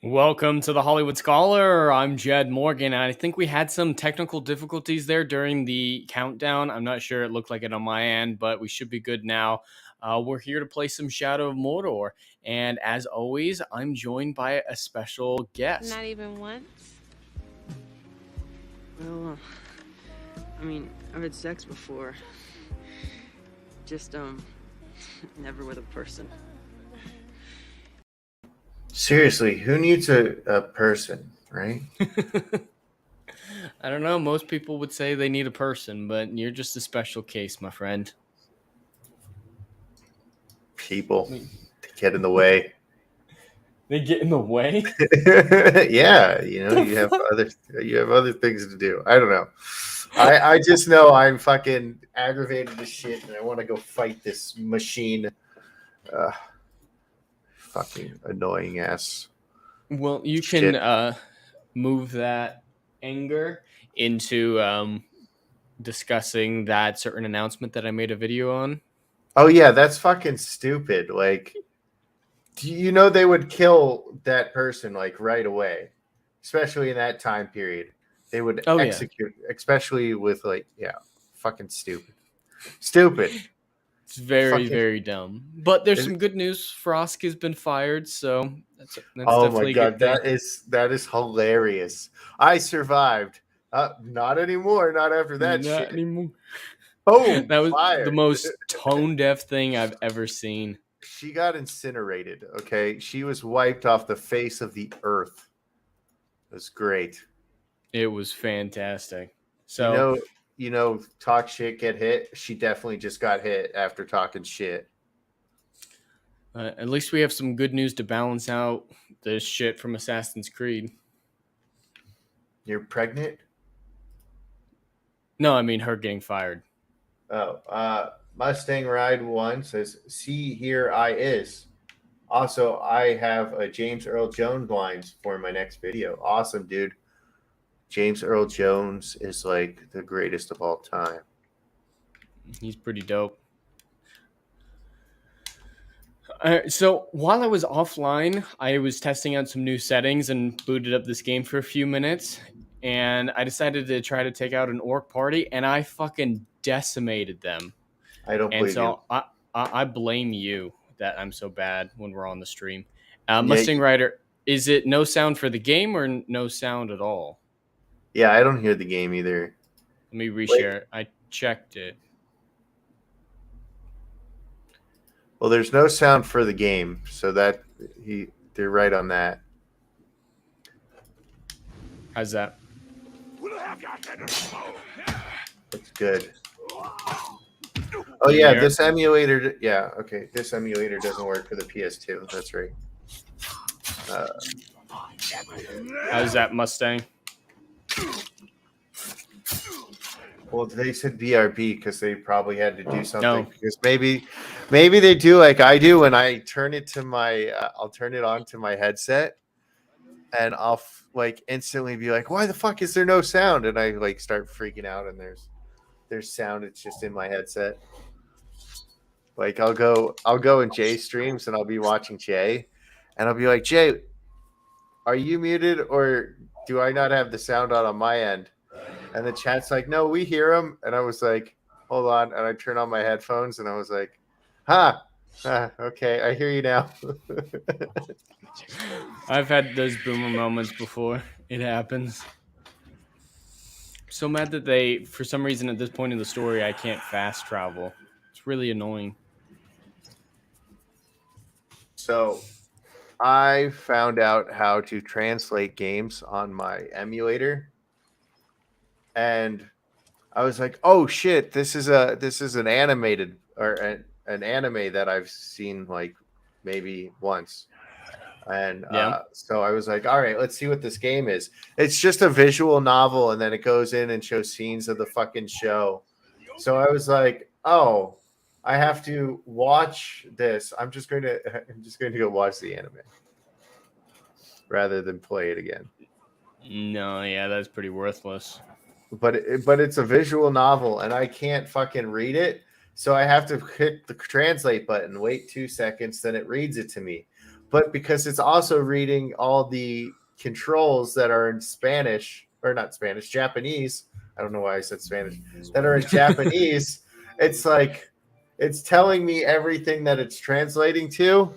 Welcome to the Hollywood Scholar. I'm Jed Morgan. I think we had some technical difficulties there during the countdown. I'm not sure it looked like it on my end, but we should be good now. We're here to play some Shadow of Mordor. And as always, I'm joined by a special guest. Not even once? Well, I've had sex before. Just, never with a person. Seriously, who needs a person, right? I don't know. Most people would say they need a person, but you're just a special case, my friend. People, they get in the way. They get in the way? Yeah, you have other things to do. I don't know. I just know I'm fucking aggravated as shit, and I want to go fight this machine. Fucking annoying ass. Well, you can move that anger into discussing that certain announcement that I made a video on. Oh yeah, that's fucking stupid. Like, do you know they would kill that person like right away, especially in that time period. They would execute, especially with fucking stupid. It's very dumb. But there's some good news. Frosk has been fired, so that's oh definitely my god, a good thing. that is hilarious. I survived. Not anymore. Not after that Not shit. anymore. Oh, that was fired. The most tone deaf thing I've ever seen. She got incinerated. Okay, she was wiped off the face of the earth. It was great. It was fantastic. So talk shit, get hit. She definitely just got hit after talking shit. At least we have some good news to balance out this shit from Assassin's Creed. You're pregnant? No, I mean her getting fired. Oh, Mustang Ride 1 says, see here I is. Also, I have a James Earl Jones lines for my next video. Awesome, dude. James Earl Jones is like the greatest of all time. He's pretty dope. So while I was offline, I was testing out some new settings and booted up this game for a few minutes. And I decided to try to take out an orc party, and I fucking decimated them. I don't believe you. And so I blame you that I'm so bad when we're on the stream. Mustang Rider, is it no sound for the game or no sound at all? Yeah, I don't hear the game either. Let me reshare. I checked it. Well, there's no sound for the game, so they're right on that. How's that? Looks good. Oh yeah, this emulator. Yeah, okay. This emulator doesn't work for the PS2. That's right. How's that, Mustang? Well, they said BRB because they probably had to do something. No. Because maybe they do like I do when I turn it to my. I'll turn it on to my headset, and I'll instantly be like, "Why the fuck is there no sound?" And I start freaking out, and there's sound. It's just in my headset. Like I'll go in Jay streams and I'll be watching Jay, and I'll be like, "Jay, are you muted or do I not have the sound on my end?" And the chat's like, "No, we hear him." And I was like, "Hold on," and I turn on my headphones and I was like, okay, I hear you now. I've had those boomer moments before. It happens. So mad that for some reason at this point in the story, I can't fast travel. It's really annoying. So I found out how to translate games on my emulator. And I was like, "Oh shit, this is an animated or an anime that I've seen like maybe once." And so I was like, "All right, let's see what this game is." It's just a visual novel, and then it goes in and shows scenes of the fucking show. So I was like, "Oh, I have to watch this. I'm just going to go watch the anime rather than play it again." No, yeah, that's pretty worthless. But it's a visual novel, and I can't fucking read it, so I have to hit the translate button, wait 2 seconds, then it reads it to me. but because it's also reading all the controls that are in Spanish, or not Spanish, Japanese. I don't know why I said Spanish, that are in Japanese. It's like it's telling me everything that it's translating to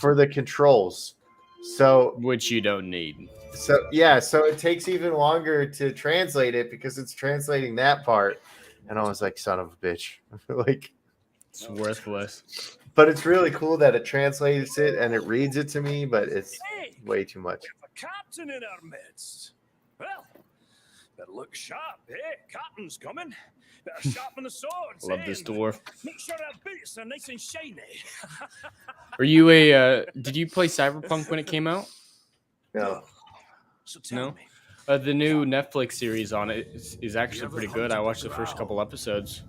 for the controls. So Which you don't need. so it takes even longer to translate it because it's translating that part. And I was like, son of a bitch. Like, It's worthless. but it's really cool that it translates it and it reads it to me, but it's way too much. A captain in our midst. Well, better look sharp, eh? Captain's coming. Better sharpen the swords. Love this dwarf. Make sure our boots are nice and shiny. Are you a? Did you play Cyberpunk when it came out? No. So tell No. me. The new Netflix series on it is actually pretty good. I watched the first couple episodes,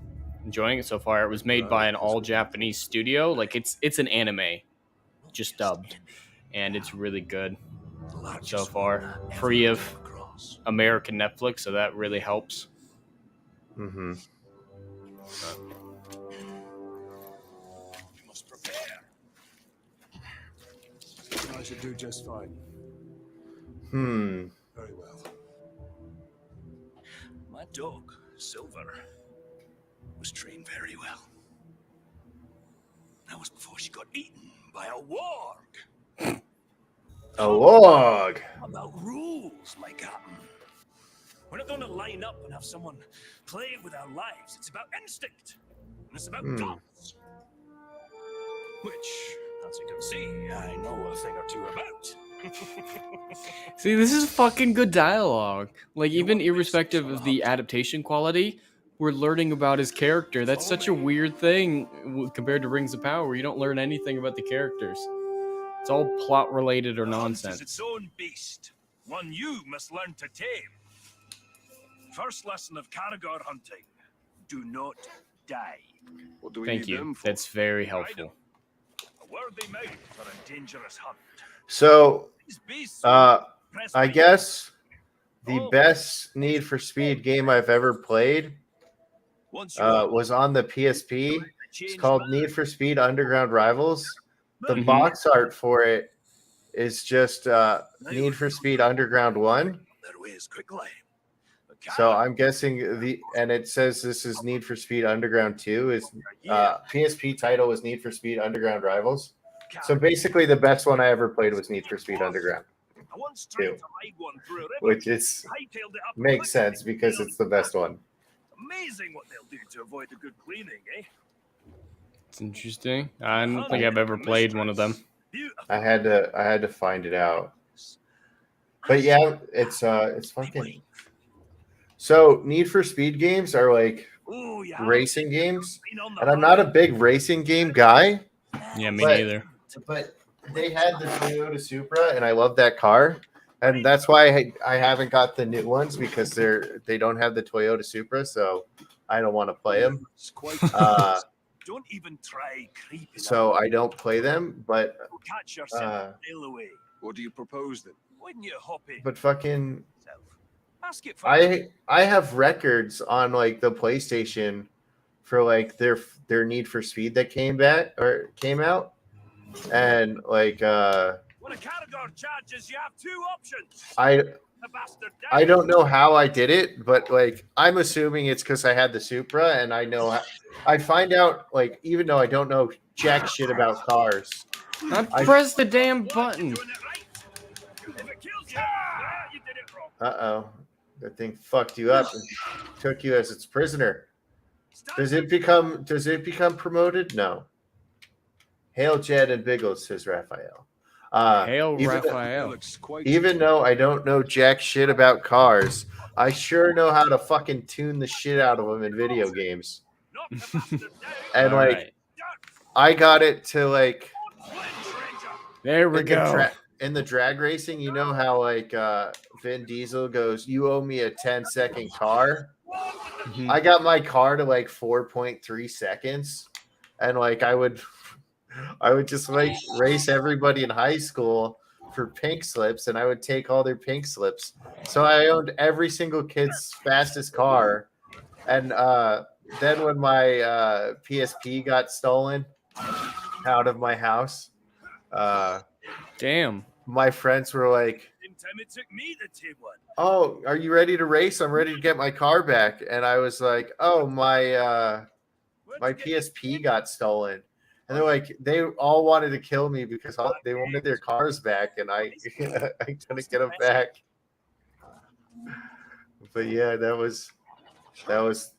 enjoying it so far. It was made by an all Japanese studio. Like it's an anime, just dubbed, and it's really good so far. Free of American Netflix, so that really helps. Mm-hmm. You must prepare. I should do just fine. Very well. My dog, Silver, was trained very well. That was before she got eaten by a warg. A log. About rules, my captain. We're not going to line up and have someone play with our lives. It's about instinct. And it's about guts. Which, as you can see, I know a thing or two about. See, this is fucking good dialogue. Like, even irrespective of the adaptation quality, we're learning about his character. That's such a weird thing compared to Rings of Power, where you don't learn anything about the characters. It's all plot related or nonsense. It's its own beast, one you must learn to tame. First lesson of Caragor hunting: do not die. What do we Thank need you. them for? That's very helpful. A worthy mate for a dangerous hunt. So These beasts press I my- guess the best Need for Speed game I've ever played Once you're was on the PSP. It's change called man, Need for Speed Underground Rivals. The Mhm. box art for it is just Need for Speed Underground 1. their ways quickly. But So Caragor, I'm guessing and it says this is Need for Speed Underground 2. Is PSP title was Need for Speed Underground Rivals. So basically, the best one I ever played was Need for Speed Underground, I once tried two. to ride one through a river, which is hightailed it up makes quickly. sense because it's the best one. Amazing what they'll do to avoid a good cleaning, eh? It's interesting. I don't think I've ever played one of them. Beautiful. I had to find it out. But yeah, it's fucking. So Need for Speed games are like Ooh, you racing games, been on the and I'm not a big racing game guy. Yeah, me But- neither. But they had the Toyota Supra, and I love that car, and that's why I haven't got the new ones because they don't have the Toyota Supra, so I don't want to play them. It's quite don't even try creeping So up. I don't play them. But Catch yourself a mile away. What do you propose then? Wouldn't you hop it but fucking yourself? Ask it for I have records on like the PlayStation for like their Need for Speed that came out, and like when a Caragor charges, you have two options. I The bastard I dies. don't know how I did it, but like I'm assuming it's because I had the Supra, and I know I find out like even though I don't know jack shit about cars. I pressed the damn What? button. You're doing it right. If it kills you, you did it wrong. That thing fucked you up and took you as its prisoner. Does it become promoted? No. Hail Jed and Biggles, says Raphael. Hail even- That Raphael. looks quite Even though I don't know jack shit about cars, I sure know how to fucking tune the shit out of them in video games. Knock the bastard down. And All like right. I got it to like Flinch, Ranger. There we in the go. in the drag racing, you know how like Vin Diesel goes, "You owe me a 10-second car." Mhm. I got my car to like 4.3 seconds, and like I would just like race everybody in high school for pink slips, and I would take all their pink slips. So I owned every single kid's fastest car, and then when my PSP got stolen out of my house, Damn. My friends were like, Same time it took me to take one. "Oh, are you ready to race? I'm ready to get my car back." And I was like, "Oh, my Where'd you get PSP got stolen." And they're like, they all wanted to kill me because they wanted their cars back, and I couldn't get them back. But yeah, that was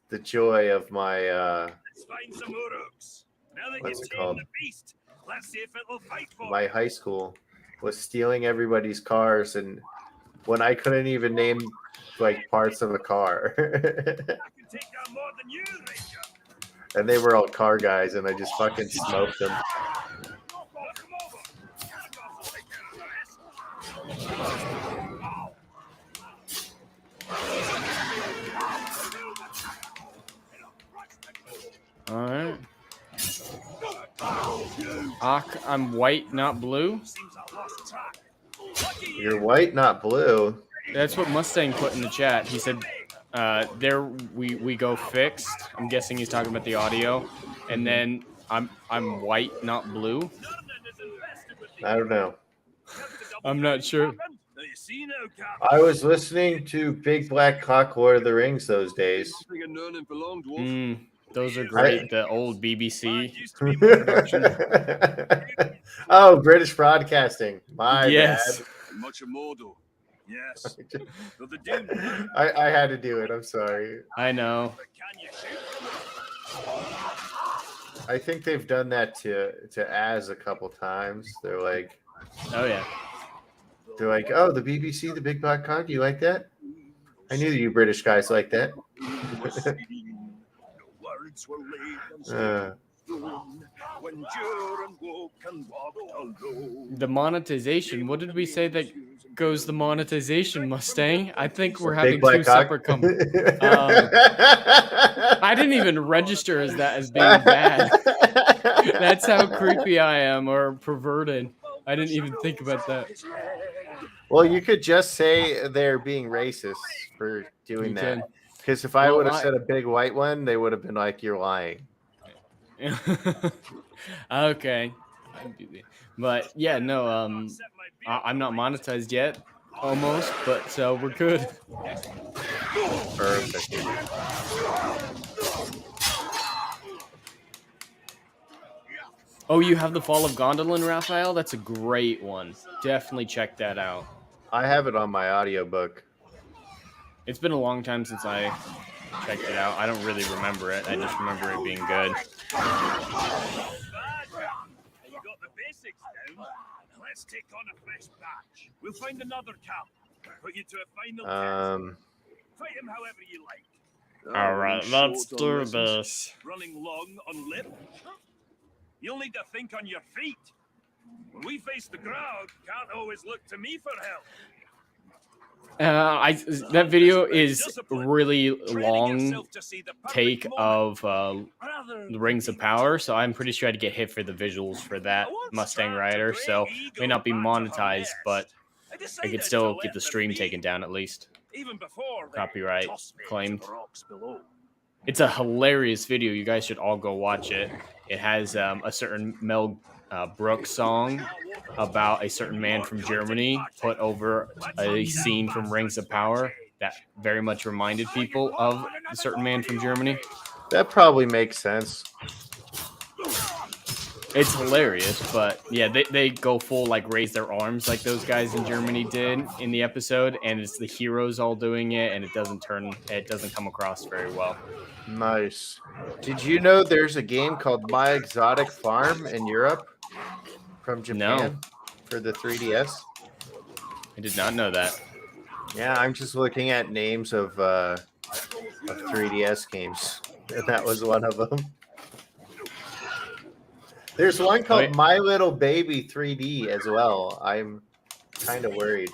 the joy of my Let's find some more oaks. Now that What's you've it tamed called? the beast, let's see if it'll fight for my me. high school was stealing everybody's cars, and when I couldn't even name like parts of a car. I can take down more than you, Ranger. And they were all car guys, and I just fucking smoked them. Knock 'em over. That doesn't take care of the rest. All right. I'm white, not blue. Seems I lost track. Lucky you. You're white, not blue. That's what Mustang put in the chat. He said, "There we go fixed." I'm guessing he's talking about the audio. And then I'm white, not blue. None is invested with the I don't know. I'm not sure. Now you see now, Captain. I was listening to Big Black Cock Lord of the Rings those days. Something in Nurnin belonged, Wolf. Those are great. The old BBC. Used to be more Oh, British Broadcasting. My Yes. bad. Much of Mordor. Yes. So the doom. I had to do it. I'm sorry. I know. But can you shoot? I think they've done that to Az a couple times. They're like, Oh yeah. oh, the BBC, the Big Black Cock. You like that? I knew you British guys like that. Words were laid on Uh, stone when Durin woke and walked alone. The monetization. What did we say that goes the monetization, Mustang? I think we're Big having Black two Cock. separate companies. I didn't even register as that as being bad. That's how creepy I am, or perverted. I didn't even think about that. Well, you could just say they're being racist for doing You that. could. Because if I Well, would have said a big white one, they would have been like, "You're lying." Okay. But yeah, no, I'm not monetized yet, almost, but so we're good. Perfect. Oh, you have the Fall of Gondolin, Raphael? That's a great one. Definitely check that out. I have it on my audiobook. It's been a long time since I checked it out. I don't really remember it. I just remember it being good. You got the basics down. Let's take on a fresh batch. We'll find another camp. Put you to a final test. Fight him however you like. All right, let's do this. Running long on lip. You'll need to think on your feet. When we face the crowd, can't always look to me for help. That video is really long take of the Rings of Power, so I'm pretty sure I'd get hit for the visuals for that Mustang Rider, so may not be monetized, but I could still get the stream taken down at least. Even before they Copyright tossed me claimed. into the rocks below. It's a hilarious video. You guys should all go watch it. It has a certain Mel Brooks song about a certain man from Germany put over a scene from Rings of Power that very much reminded people of a certain man from Germany. That probably makes sense. It's hilarious, but yeah, they go full like raise their arms like those guys in Germany did in the episode, and it's the heroes all doing it, and it doesn't come across very well. Nice. Did you know there's a game called My Exotic Farm in Europe from Japan No. for the 3DS? I did not know that. Yeah, I'm just looking at names of 3DS games, and that was one of them. There's one called Wait. My Little Baby 3D as well. I'm kind of worried.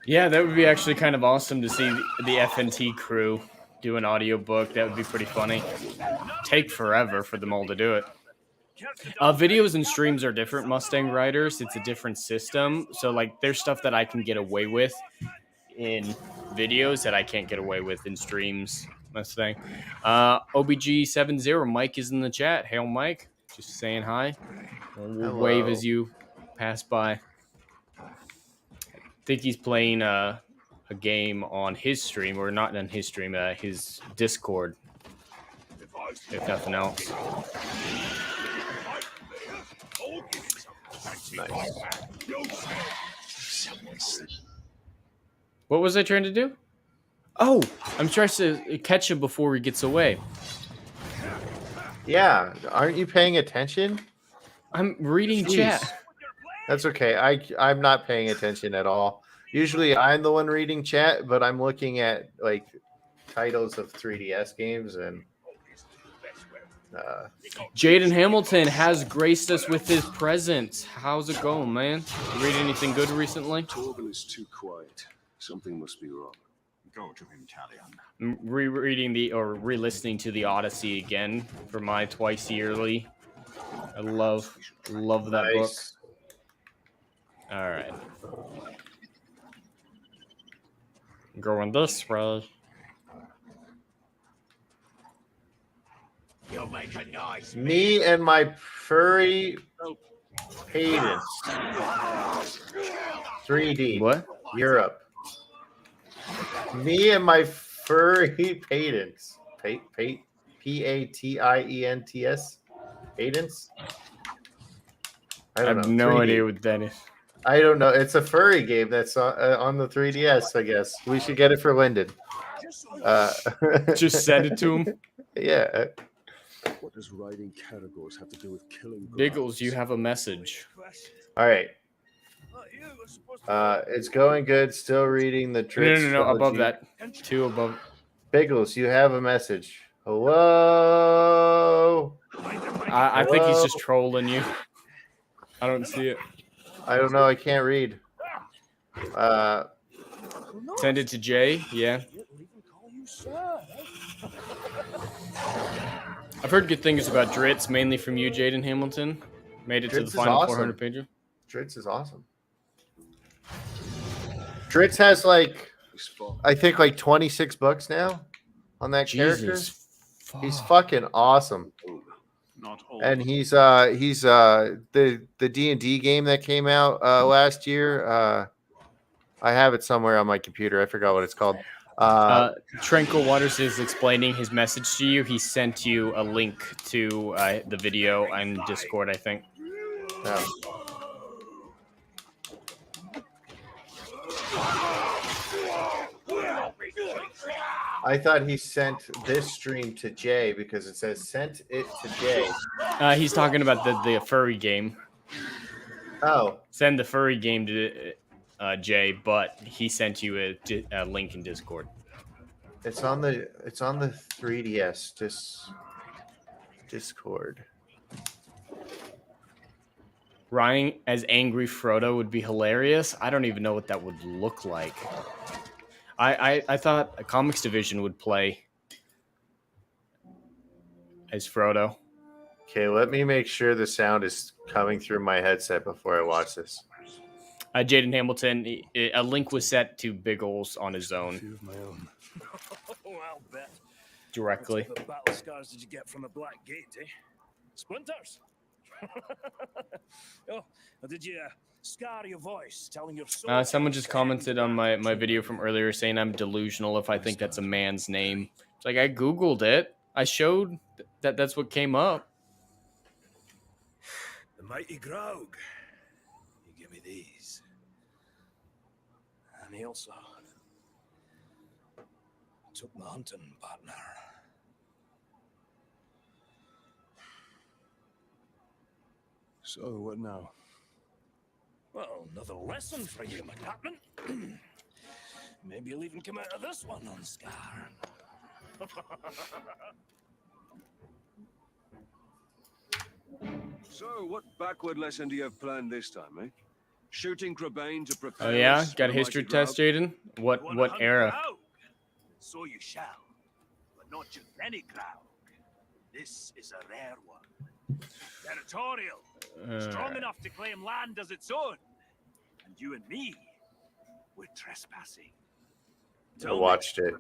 Yeah, that would be actually kind of awesome to see the FNT crew do an audiobook. That would be pretty funny. Take forever for them all to do it. Videos and streams are different, Mustang Riders. It's a different system. So, like, there's stuff that I can get away with in videos that I can't get away with in streams. That's the thing. OBG70, Mike is in the chat. Hail, Mike. Just saying hi. We'll wave as you pass by. I think he's playing a game on his stream, or not on his stream, his Discord, if nothing else. Nice. What was I trying to do? Oh, I'm trying to catch him before he gets away. Yeah, aren't you paying attention? I'm reading Jeez. chat. That's okay. I'm not paying attention at all. Usually I'm the one reading chat, but I'm looking at like titles of 3DS games and Jaden Hamilton has graced us with his presence. How's it going, man? You read anything good recently? Torben is too quiet. Something must be wrong. Go to him, Talion. I'm rereading or re-listening to the Odyssey again for my twice yearly. I love that book. All right. Going this way. You'll make a nice Me and my furry cadence. 3D. What? Europe. Me and my furry patents. P-A-T-I-E-N-T-S. Patents? I have no idea what that is. I don't know. It's a furry game that's on the 3DS, I guess. We should get it for Lyndon. Just send it to him. Yeah. What does riding caragors have to do with killing Biggles, you have a message. All right. It's going good. Still reading the tricks. No. Above that. 2 above. Biggles, you have a message. Hello. I think he's just trolling you. I don't see it. I don't know. I can't read. Send it to Jay. Yeah. I've heard good things about Dritz, mainly from you, Jaden Hamilton. Made it to the final awesome. 400 pager. Dritz is awesome. Dritz has I think 26 books now on that character. He's fucking awesome. Not all. And he's the D&D game that came out last year. I have it somewhere on my computer. I forgot what it's called. Tranquil Waters is explaining his message to you. He sent you a link to the video on Discord, I think. Yeah. I thought he sent this stream to Jay because it says sent it to Jay. He's talking about the furry game. Oh. Send the furry game to Jay, but he sent you a link in Discord. It's on the 3DS Discord. Ryan as angry Frodo would be hilarious. I don't even know what that would look like. I thought a comics division would play as Frodo. Okay, let me make sure the sound is coming through my headset before I watch this. Jaden Hamilton, a link was set to Biggles on his own. I'll bet. Directly. What battle scars did you get from the Black Gate, eh? Splinters? Oh, did you scar your voice telling your soul? Someone just commented on my video from earlier saying I'm delusional if I think that's a man's name. It's like I Googled it. I showed that's what came up. The mighty Graug. You give me these. And he also took my hunting partner. So, what now? Well, another lesson for you, my captain. Maybe you'll even come out of this one unscarred. So, what backward lesson do you have planned this time, eh? Shooting Craving to prepare. Oh yeah, us got a for the history mighty test, Graug? Jaden. What Wanna hunt era? Graug? So you shall, but not just any Graug. This is a rare one. Territorial, strong enough to claim land as its own. And you and me, we're trespassing. I watched it.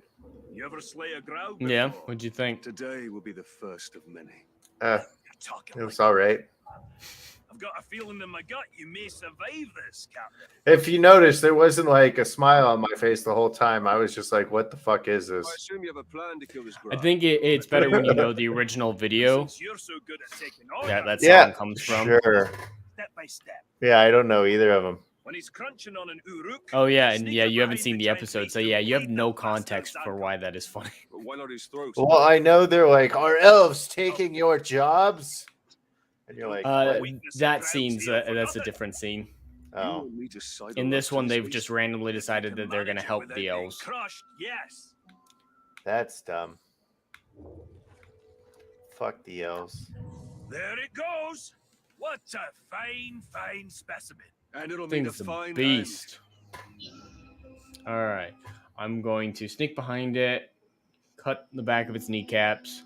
You ever slay a growl? Yeah, before? what'd you think? Today will be the first of many. You're talking It was like all right. I've got a feeling in my gut you may survive this, Captain. If you notice, there wasn't like a smile on my face the whole time. I was just like, "What the fuck is I this?" assume you have a plan to kill this I growl. think it's better when you know the original video Since you're so good at taking orders, that song Yeah, comes from. sure. step by step. Yeah, I don't know either of them. When he's crunching on an uruk. Oh yeah, and sneak yeah, up you haven't behind seen to the try and episode, make so him yeah, you have bleed no that bastard's context for why that is funny. But why not his throat? Well, I know they're like, "Are elves taking your jobs?" And you're like, "What?" That scene's that's a different scene. "Oh, In this one, they've just randomly decided that they're gonna help the elves. Crushed, yes. that's dumb." Fuck the elves. There it goes. What a fine, fine specimen. And it'll mean a Thing's a fine beast. All right, I'm going to sneak behind it, cut the back of its kneecaps,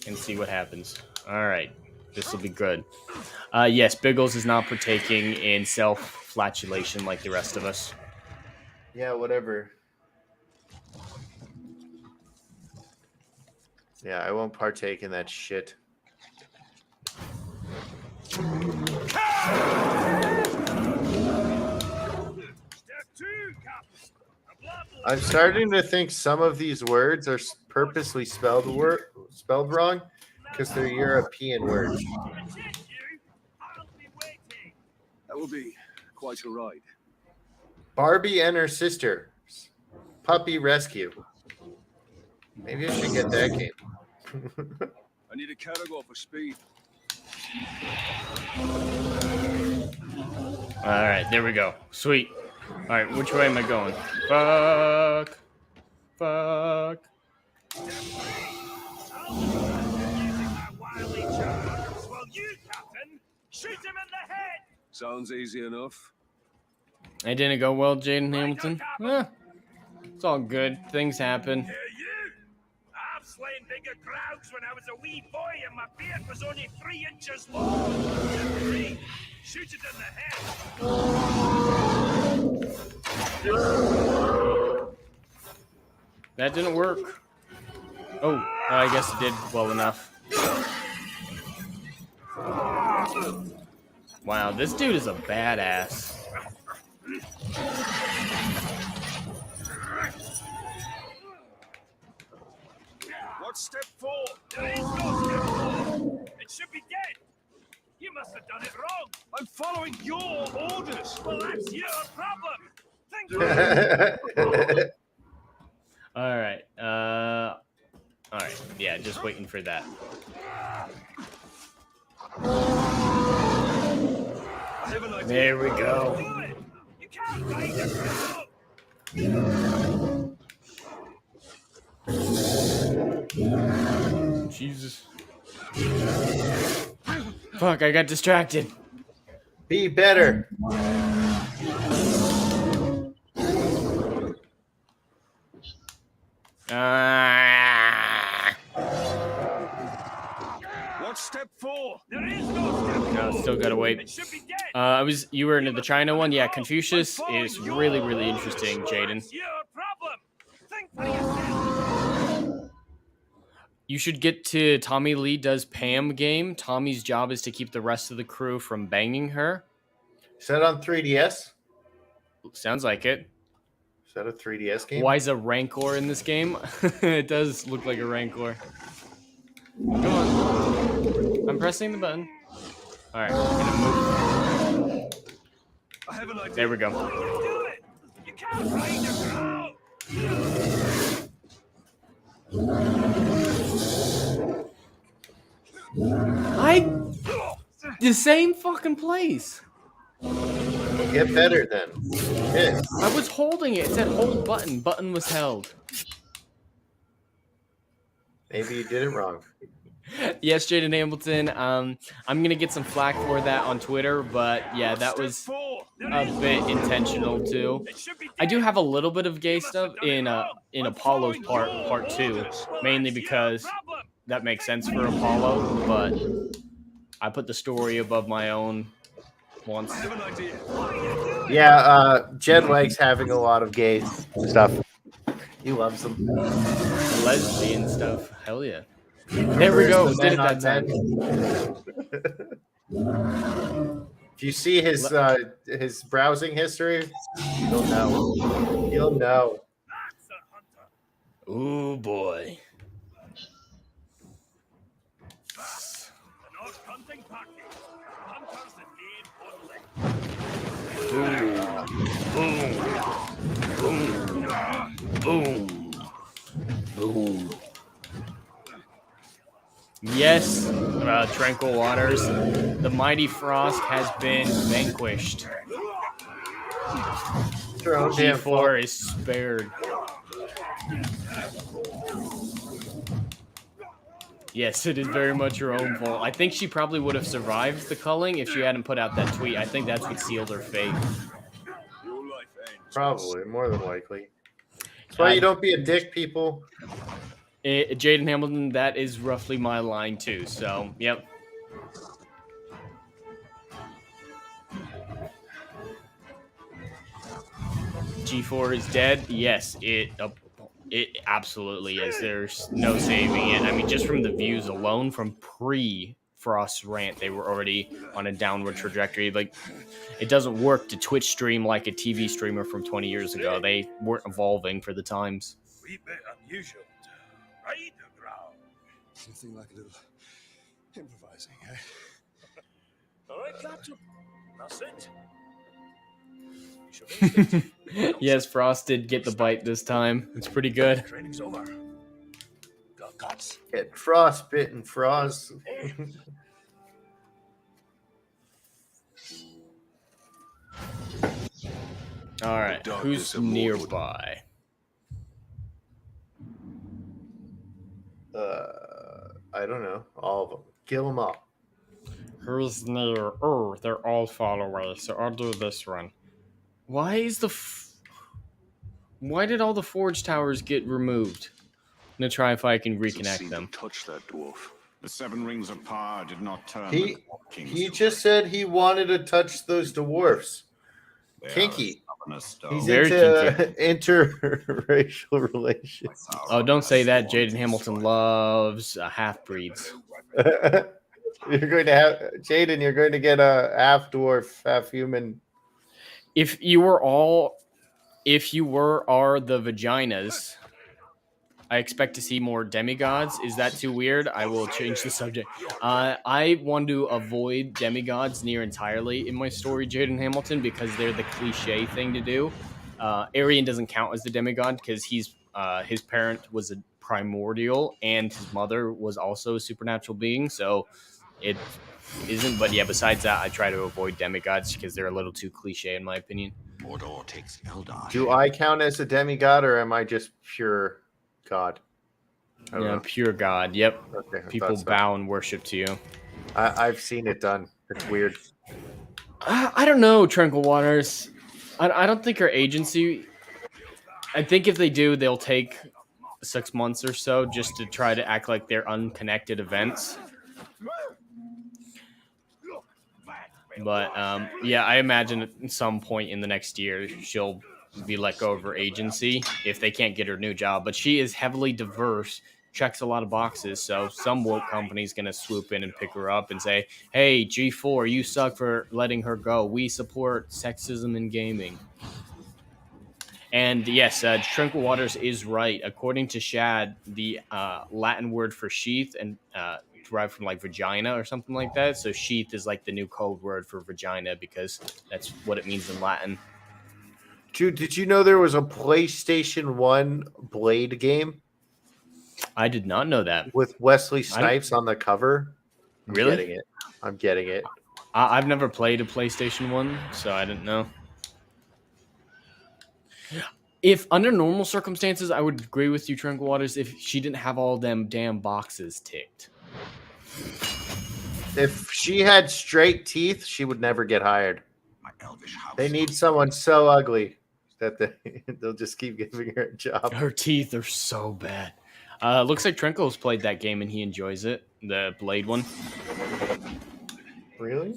and see what happens. All right, this will be good. Yes, Biggles is not partaking in self-flatulation like the rest of us. Yeah, whatever. Yeah, I won't partake in that shit. Step two, Captain. A bloodline. I'm starting to think some of these words are purposely spelled wrong because they're European words. Continue. I'll be waiting. That will be quite a ride. Barbie and her sister. Puppy rescue. Maybe I should get that game. I need a category for speed. All right, there we go. Sweet. All right, which way am I going? Fuck. Fuck. Using my wily charms. Well, you, Captain, shoot him in the head. Sounds easy enough. It didn't go well, Jaden Hamilton. It's all good. Things happen. Here you. I've slain bigger crowds when I was a wee boy and my beard was only 3 inches long. Shoot it in the head. That didn't work. Oh, I guess it did well enough. Wow, this dude is a badass. What's step 4? There is no step 4. It should be dead. You must have done it wrong. I'm following your orders. Well, that's your problem. Think All right. All right. Yeah, just waiting for that. I have an idea. There we go. do it. You can't ride a crowd. Jesus. Fuck, I got distracted. Be better. What's step 4? There is no step 4. No, still gotta wait. It should be dead. You were into the China one? Yeah, Confucius is really, really interesting, Jaden. That's your problem. Think for yourself. You should get to Tommy Lee Does Pam game. Tommy's job is to keep the rest of the crew from banging her. Is that on 3DS? Sounds like it. Is that a 3DS game? Why is a Rancor in this game? It does look like a Rancor. Come on. I'm pressing the button. All right, we're gonna move. I have an idea. There we go. You do it. You can't ride a crowd. The same fucking place. Get better then. Hit. I was holding it. It said hold button. Button was held. Maybe you did it wrong. Yes, Jaden Hamilton. I'm gonna get some flack for that on Twitter, but yeah, that was Step 4. a bit intentional too. It should be dead. I do have a little bit of gay stuff in Apollo's part 2, mainly because that makes sense for Apollo, but I put the story above my own once. I have an idea. Yeah, Jed likes having a lot of gay stuff. He loves them. Lesbian stuff. Hell yeah. There we go. Did it that time. If you see his browsing history, you'll know. You'll know. That's a hunter. Ooh boy. An odd hunting party. Hunters that name only. Boom. Boom. Yes, tranquil waters. The mighty frost has been vanquished. G4 is spared. Yes, it is very much her own fault. I think she probably would have survived the culling if she hadn't put out that tweet. I think that's what sealed her fate. Your life ends. Probably, more than likely. That's why you don't be a dick, people. Jaden Hamilton, that is roughly my line too. So, yep. G4 is dead. Yes, it absolutely is. There's no saving it. I mean, just from the views alone, from pre-Frost rant, they were already on a downward trajectory. Like, it doesn't work to Twitch stream like a TV streamer from 20 years ago. They weren't evolving for the times. Wee bit unusual to ride the ground. Something like a little improvising, eh? All right, Captain. That's it. Yes, Frost did get the bite this time. It's pretty good. Training's over. Got guts. Get frostbitten, Frost. All right, who's nearby? I don't know. All of them. Kill them all. Who's near? Oh, they're all far away, so I'll do this one. Why is why did all the forge towers get removed? I'm gonna try if I can reconnect them. Touch that dwarf. The 7 rings of power did not turn. He just said he wanted to touch those dwarfs. Kinky. He's Very into interracial relations. Oh, don't say that. Jaden Hamilton loves half-breeds. You're going to have Jaden. You're going to get a half dwarf, half human. If you are the vaginas, I expect to see more demigods. Is that too weird? I will change the subject. I want to avoid demigods near entirely in my story, Jaden Hamilton, because they're the cliche thing to do. Arien doesn't count as the demigod because his parent was a primordial and his mother was also a supernatural being, so it isn't. But yeah, besides that, I try to avoid demigods because they're a little too cliche in my opinion. Mordor takes Eldar. Do I count as a demigod or am I just pure God? Yeah, pure God. Yep. Okay, people bow and worship to you. I've seen it done. It's weird. I don't know, Tranquil Waters. I don't think our agency. I think if they do, they'll take 6 months or so just to try to act like they're unconnected events. But yeah, I imagine at some point in the next year she'll be let go of her agency if they can't get her a new job. But she is heavily diverse, checks a lot of boxes, so some woke company's going to swoop in and pick her up and say, hey, G4, you suck for letting her go. We support sexism in gaming. And yes, Tranquil Waters is right. According to Shad, the Latin word for sheath and derived from like vagina or something like that. So sheath is like the new code word for vagina because that's what it means in Latin. Dude, did you know there was a PlayStation 1 Blade game? I did not know that. With Wesley Snipes on the cover? Really? I'm getting it. I've never played a PlayStation 1, so I didn't know. If under normal circumstances, I would agree with you, Tranquil Waters, if she didn't have all them damn boxes ticked. If she had straight teeth, she would never get hired. My elvish house. They need someone so ugly that they'll just keep giving her a job. Her teeth are so bad. Looks like Trenko's played that game and he enjoys it. The Blade one. Really?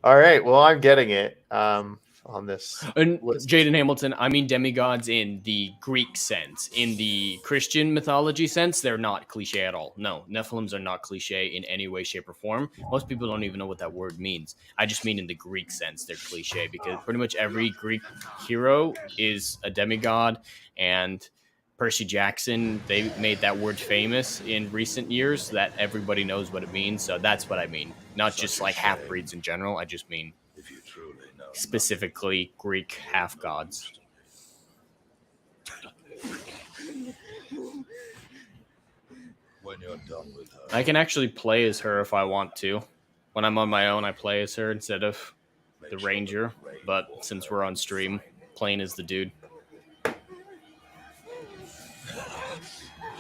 All right. Well, I'm getting it on this And list. Jaden Hamilton, I mean demigods in the Greek sense. In the Christian mythology sense, they're not cliche at all. No, Nephilims are not cliche in any way, shape, or form. Most people don't even know what that word means. I just mean in the Greek sense, they're cliche because pretty much every Greek hero is a demigod. And Percy Jackson, they made that word famous in recent years that everybody knows what it means. So that's what I mean. Not just like half breeds in general. I just mean specifically Greek half gods. When you're done with her, I can actually play as her if I want to. When I'm on my own, I play as her instead of the ranger. But since we're on stream, playing as the dude.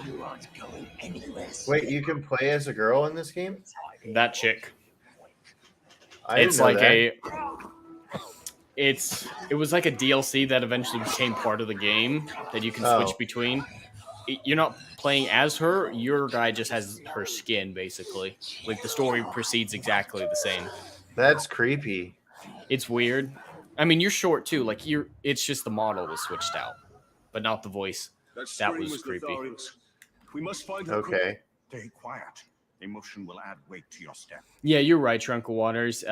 you aren't going anywhere. Wait, you can play as a girl in this game? That chick. I didn't It's know like that. it was like a DLC that eventually became part of the game that you can switch between. You're not playing as her. Your guy just has her skin, basically. Like the story proceeds exactly the same. That's creepy. It's weird. I mean, you're short too. Like it's just the model was switched out, but not the voice. That was creepy. We must find Okay. Stay quiet. Emotion will add weight to your step. Yeah, you're right, Trunk of Waters.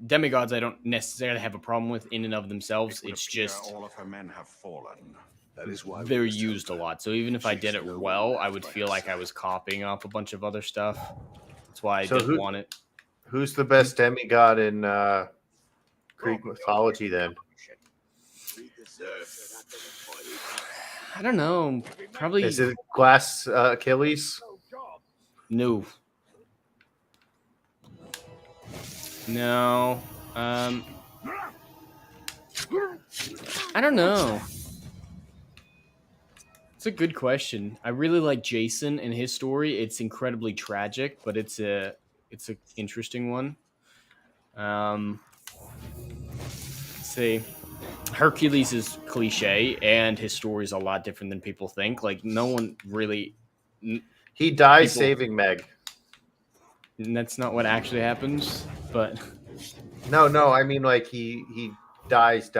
Demigods, I don't necessarily have a problem with in and of themselves. It's just all of her men have fallen. That is why they're used a lot. So even if I did it well, I would feel like I was copying off a bunch of other stuff. That's why I didn't want it. Who's the best demigod in Greek mythology then? I don't know. Probably Is it Glass Achilles? no. No. I don't know. It's a good question. I really like Jason and his story. It's incredibly tragic, but it's a interesting one. Let's see. Hercules is cliche, and his story is a lot different than people think. Like no one really. He dies saving Meg. And that's not what actually happens, but No, I mean like he dies,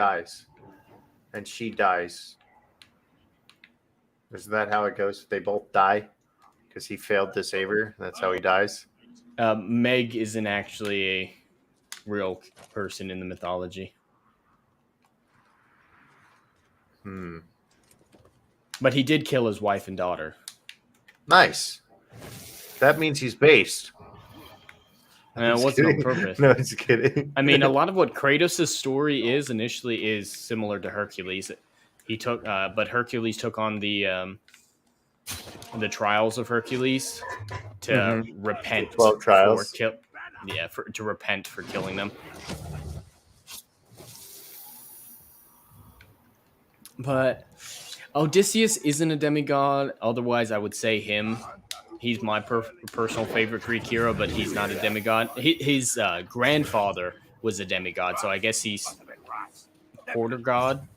and she dies. Isn't that how it goes? They both die because he failed to save her. That's how he dies. Meg isn't actually a real person in the mythology. But he did kill his wife and daughter. Nice. That means he's based. It wasn't on purpose. No, just kidding. I mean, a lot of what Kratos' story is initially is similar to Hercules. He took, but Hercules took on the trials of Hercules to repent 12 trials. To repent for killing them. But Odysseus isn't a demigod. Otherwise, I would say him. He's my personal favorite Greek hero, but he's not a demigod. His grandfather was a demigod, so I guess he's quarter god.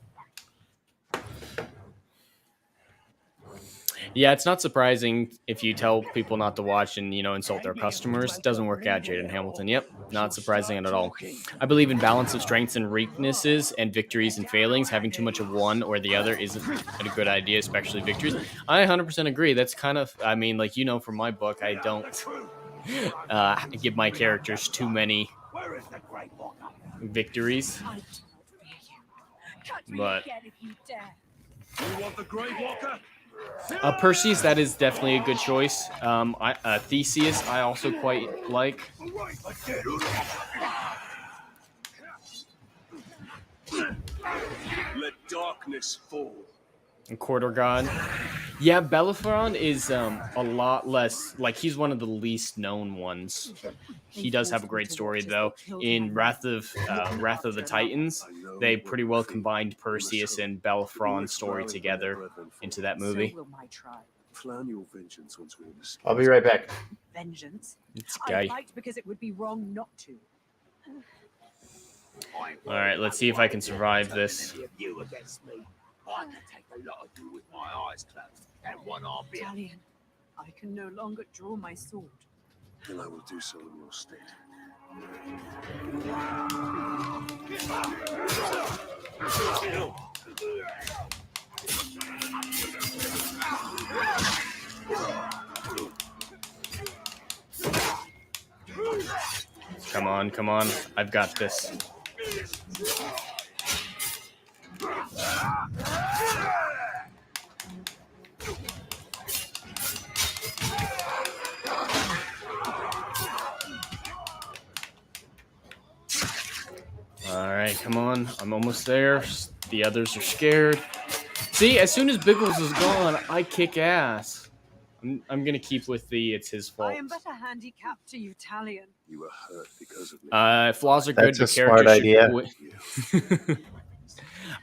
Yeah, it's not surprising if you tell people not to watch and, insult their customers. It doesn't work out, Jaden Hamilton. Yep, not surprising at all. I believe in balance of strengths and weaknesses and victories and failings. Having too much of one or the other isn't a good idea, especially victories. I 100% agree. That's kind of, from my book, I don't give my characters too many victories. But You want the Grey Walker? Perseus, that is definitely a good choice. Theseus, I also quite like. Let darkness fall. Quarter god. Yeah, Bellerophon is a lot less, like he's one of the least known ones. He does have a great story though. In Wrath of the Titans, they pretty well combined Perseus and Bellerophon's story together into that movie. Plan your vengeance once we're in the I'll be right back. Vengeance. It's I guy. fight because it would be wrong not to. All right, let's see if I can survive this. You against me. I can take a lot of you with my eyes closed and one arm behind. Italian, I can no longer draw my sword. Then I will do so in your stead. Come on, come on. I've got this. All right, come on. I'm almost there. The others are scared. See, as soon as Biggles is gone, I kick ass. I'm gonna keep with the it's his fault. I am but a handicap to you, Talion. You were hurt because of me. Flaws are good, That's but a smart characters idea. should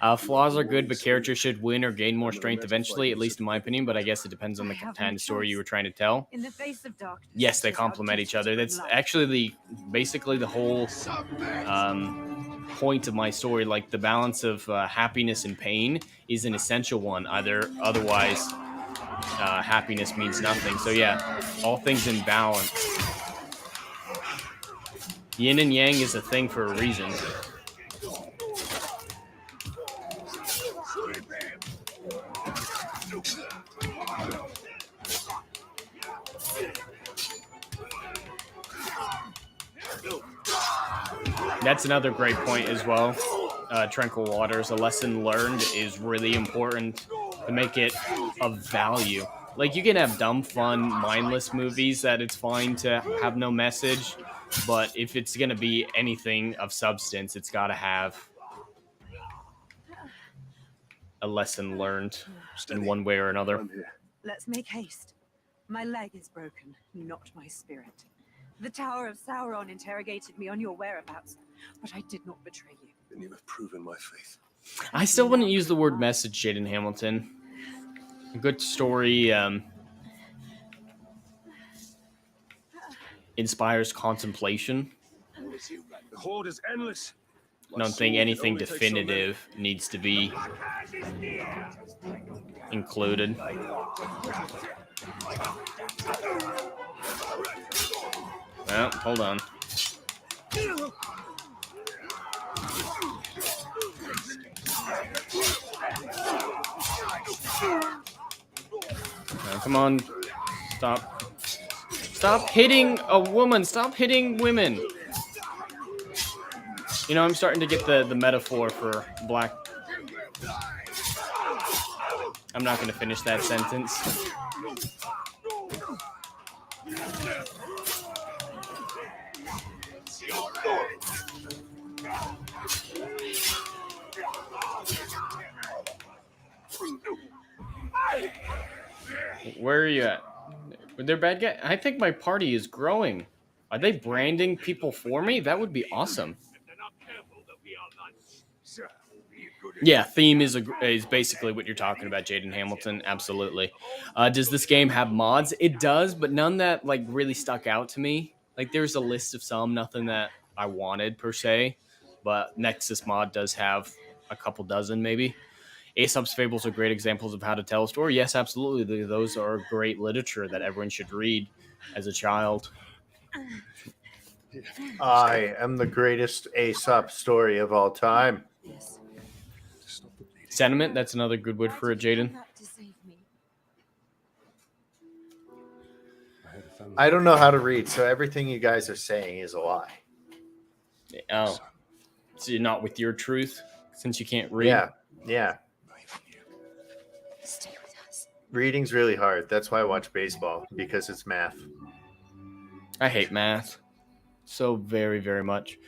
win. Flaws are good, but characters should win or gain more strength eventually, at least in my opinion, but I guess it depends on the kind of story you were trying to tell. In the face of darkness. Yes, they complement each other. That's actually basically the whole point of my story. Like, the balance of happiness and pain is an essential one. Otherwise, happiness means nothing. So yeah, all things in balance. Yin and yang is a thing for a reason. That's another great point as well. Tranquil Waters, a lesson learned is really important to make it of value. Like, you can have dumb, fun, mindless movies that it's fine to have no message, but if it's going to be anything of substance, it's got to have a lesson learned in one way or another. I'm here. Let's make haste. My leg is broken, not my spirit. The Tower of Sauron interrogated me on your whereabouts, but I did not betray you. Then you have proven my faith. I still wouldn't use the word message, Jaden Hamilton. A good story inspires contemplation. The horde is endless. I don't think anything definitive needs to be included. Well, hold on. Now, come on. Stop. Stop hitting a woman. Stop hitting women. You know, I'm starting to get the metaphor for black. I'm not going to finish that sentence. Where are you at? Were there bad guys? I think my party is growing. Are they branding people for me? That would be awesome. Yeah, theme is basically what you're talking about, Jaden Hamilton. Absolutely. Does this game have mods? It does, but none that like really stuck out to me. Like, there's a list of some, nothing that I wanted per se. But Nexus mod does have a couple dozen, maybe. Aesop's Fables are great examples of how to tell a story. Yes, absolutely. Those are great literature that everyone should read as a child. I am the greatest Aesop story of all time. Yes. Sentiment, that's another good word for it, Jaden. I don't know how to read, so everything you guys are saying is a lie. Oh. So you're not with your truth since you can't read? Yeah. Stay with us. Reading's really hard. That's why I watch baseball, because it's math. I hate math so very, very much.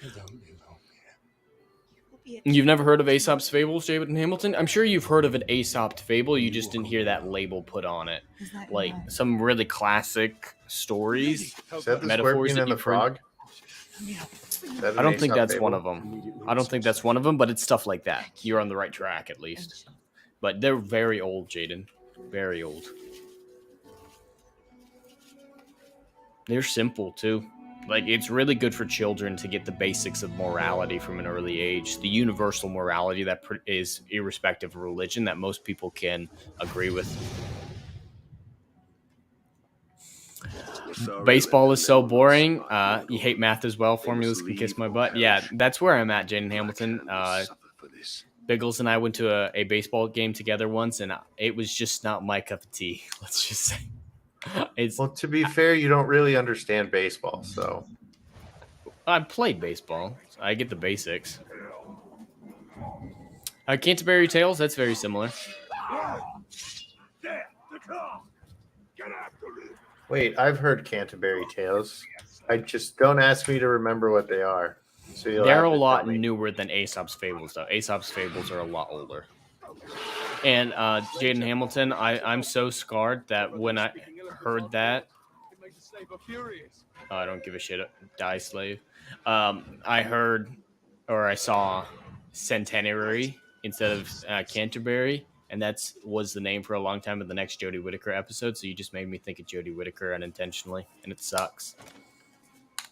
You've never heard of Aesop's Fables, Jaden Hamilton? I'm sure you've heard of an Aesop fable. You just didn't hear that label put on it. Like some really classic stories, Is that the metaphors Scorpion that and the you've heard. Frog? Is that an I don't think Aesop that's fable? one of them. I don't think that's one of them, but it's stuff like that. You're on the right track, at least. But they're very old, Jaden. Very old. They're simple, too. Like, it's really good for children to get the basics of morality from an early age. The universal morality that is irrespective of religion that most people can agree with. baseball is so boring. You hate math as well. Formulas can kiss my butt. Yeah, that's where I'm at, Jaden Hamilton. Biggles and I went to a baseball game together once, and it was just not my cup of tea. Let's just say. Well, to be fair, you don't really understand baseball, so. I played baseball. So I get the basics. Canterbury Tales, that's very similar. Wait, I've heard Canterbury Tales. I just don't ask me to remember what they are. So they're a lot newer than Aesop's Fables, though. Aesop's Fables are a lot older. And Jaden Hamilton, I'm so scarred that when I heard that, I don't give a shit. Die slave. I heard or I saw Centenary instead of Canterbury, and was the name for a long time of the next Jodie Whittaker episode. So you just made me think of Jodie Whittaker unintentionally, and it sucks.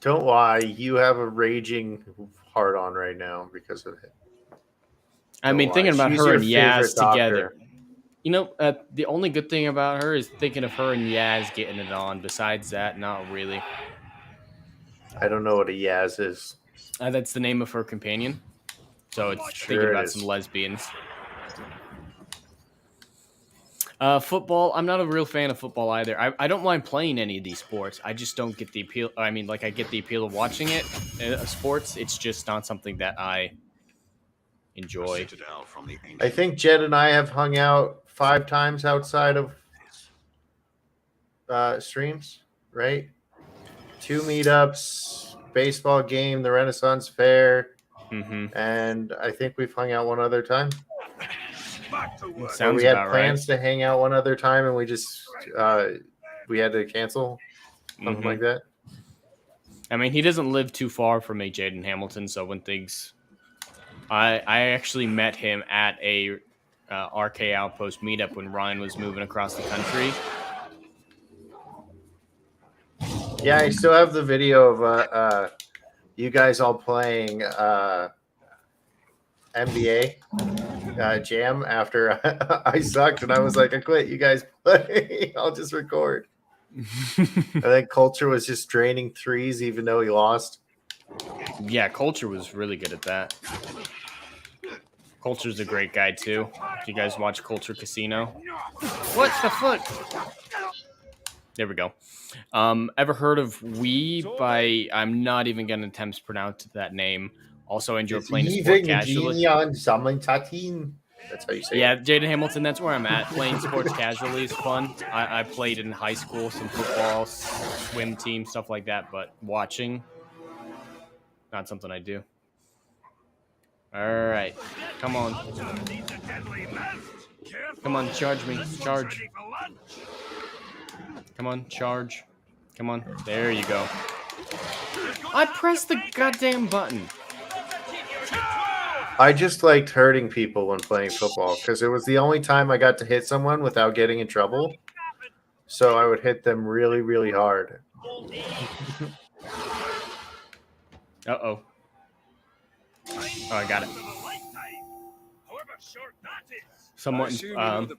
Don't lie, you have a raging heart on right now because of it. I mean, thinking about her and Yaz together. You know, the only good thing about her is thinking of her and Yaz getting it on. Besides that, not really. I don't know what a Yaz is. That's the name of her companion. So it's thinking about some lesbians. Football, I'm not a real fan of football either. I don't mind playing any of these sports. I just don't get the appeal. I mean, like, I get the appeal of watching it. Sports, it's just not something that I enjoy. I think Jed and I have hung out 5 times outside of streams, right? 2 meetups, baseball game, the Renaissance Fair, and I think we've hung out one other time. Sounds we had about plans right. to hang out one other time, and we just we had to cancel, something like that. I mean, he doesn't live too far from me, Jaden Hamilton. So when things, I actually met him at a RK Outpost meetup when Ryan was moving across the country. Yeah, I still have the video of you guys all playing NBA Jam after I sucked, and I was like, I quit. You guys play. I'll just record. And then Culture was just draining threes, even though he lost. Yeah, Culture was really good at that. Culture's a great guy too. If you guys watch Culture Casino, what the fuck? There we go. Ever heard of We by? I'm not even gonna attempt to pronounce that name. Also enjoy playing sport casually. That's how you say Yeah, it. Jaden Hamilton, that's where I'm at. Playing sports casually is fun. I played in high school, some football, swim team, stuff like that, but watching, not something I do. All right, come on. Come on, charge me. Charge. Come on, charge. Come on. There you go. I pressed the goddamn button. I just liked hurting people when playing football because it was the only time I got to hit someone without getting in trouble. So I would hit them really, really hard. Uh-oh. Oh, I got it. Someone,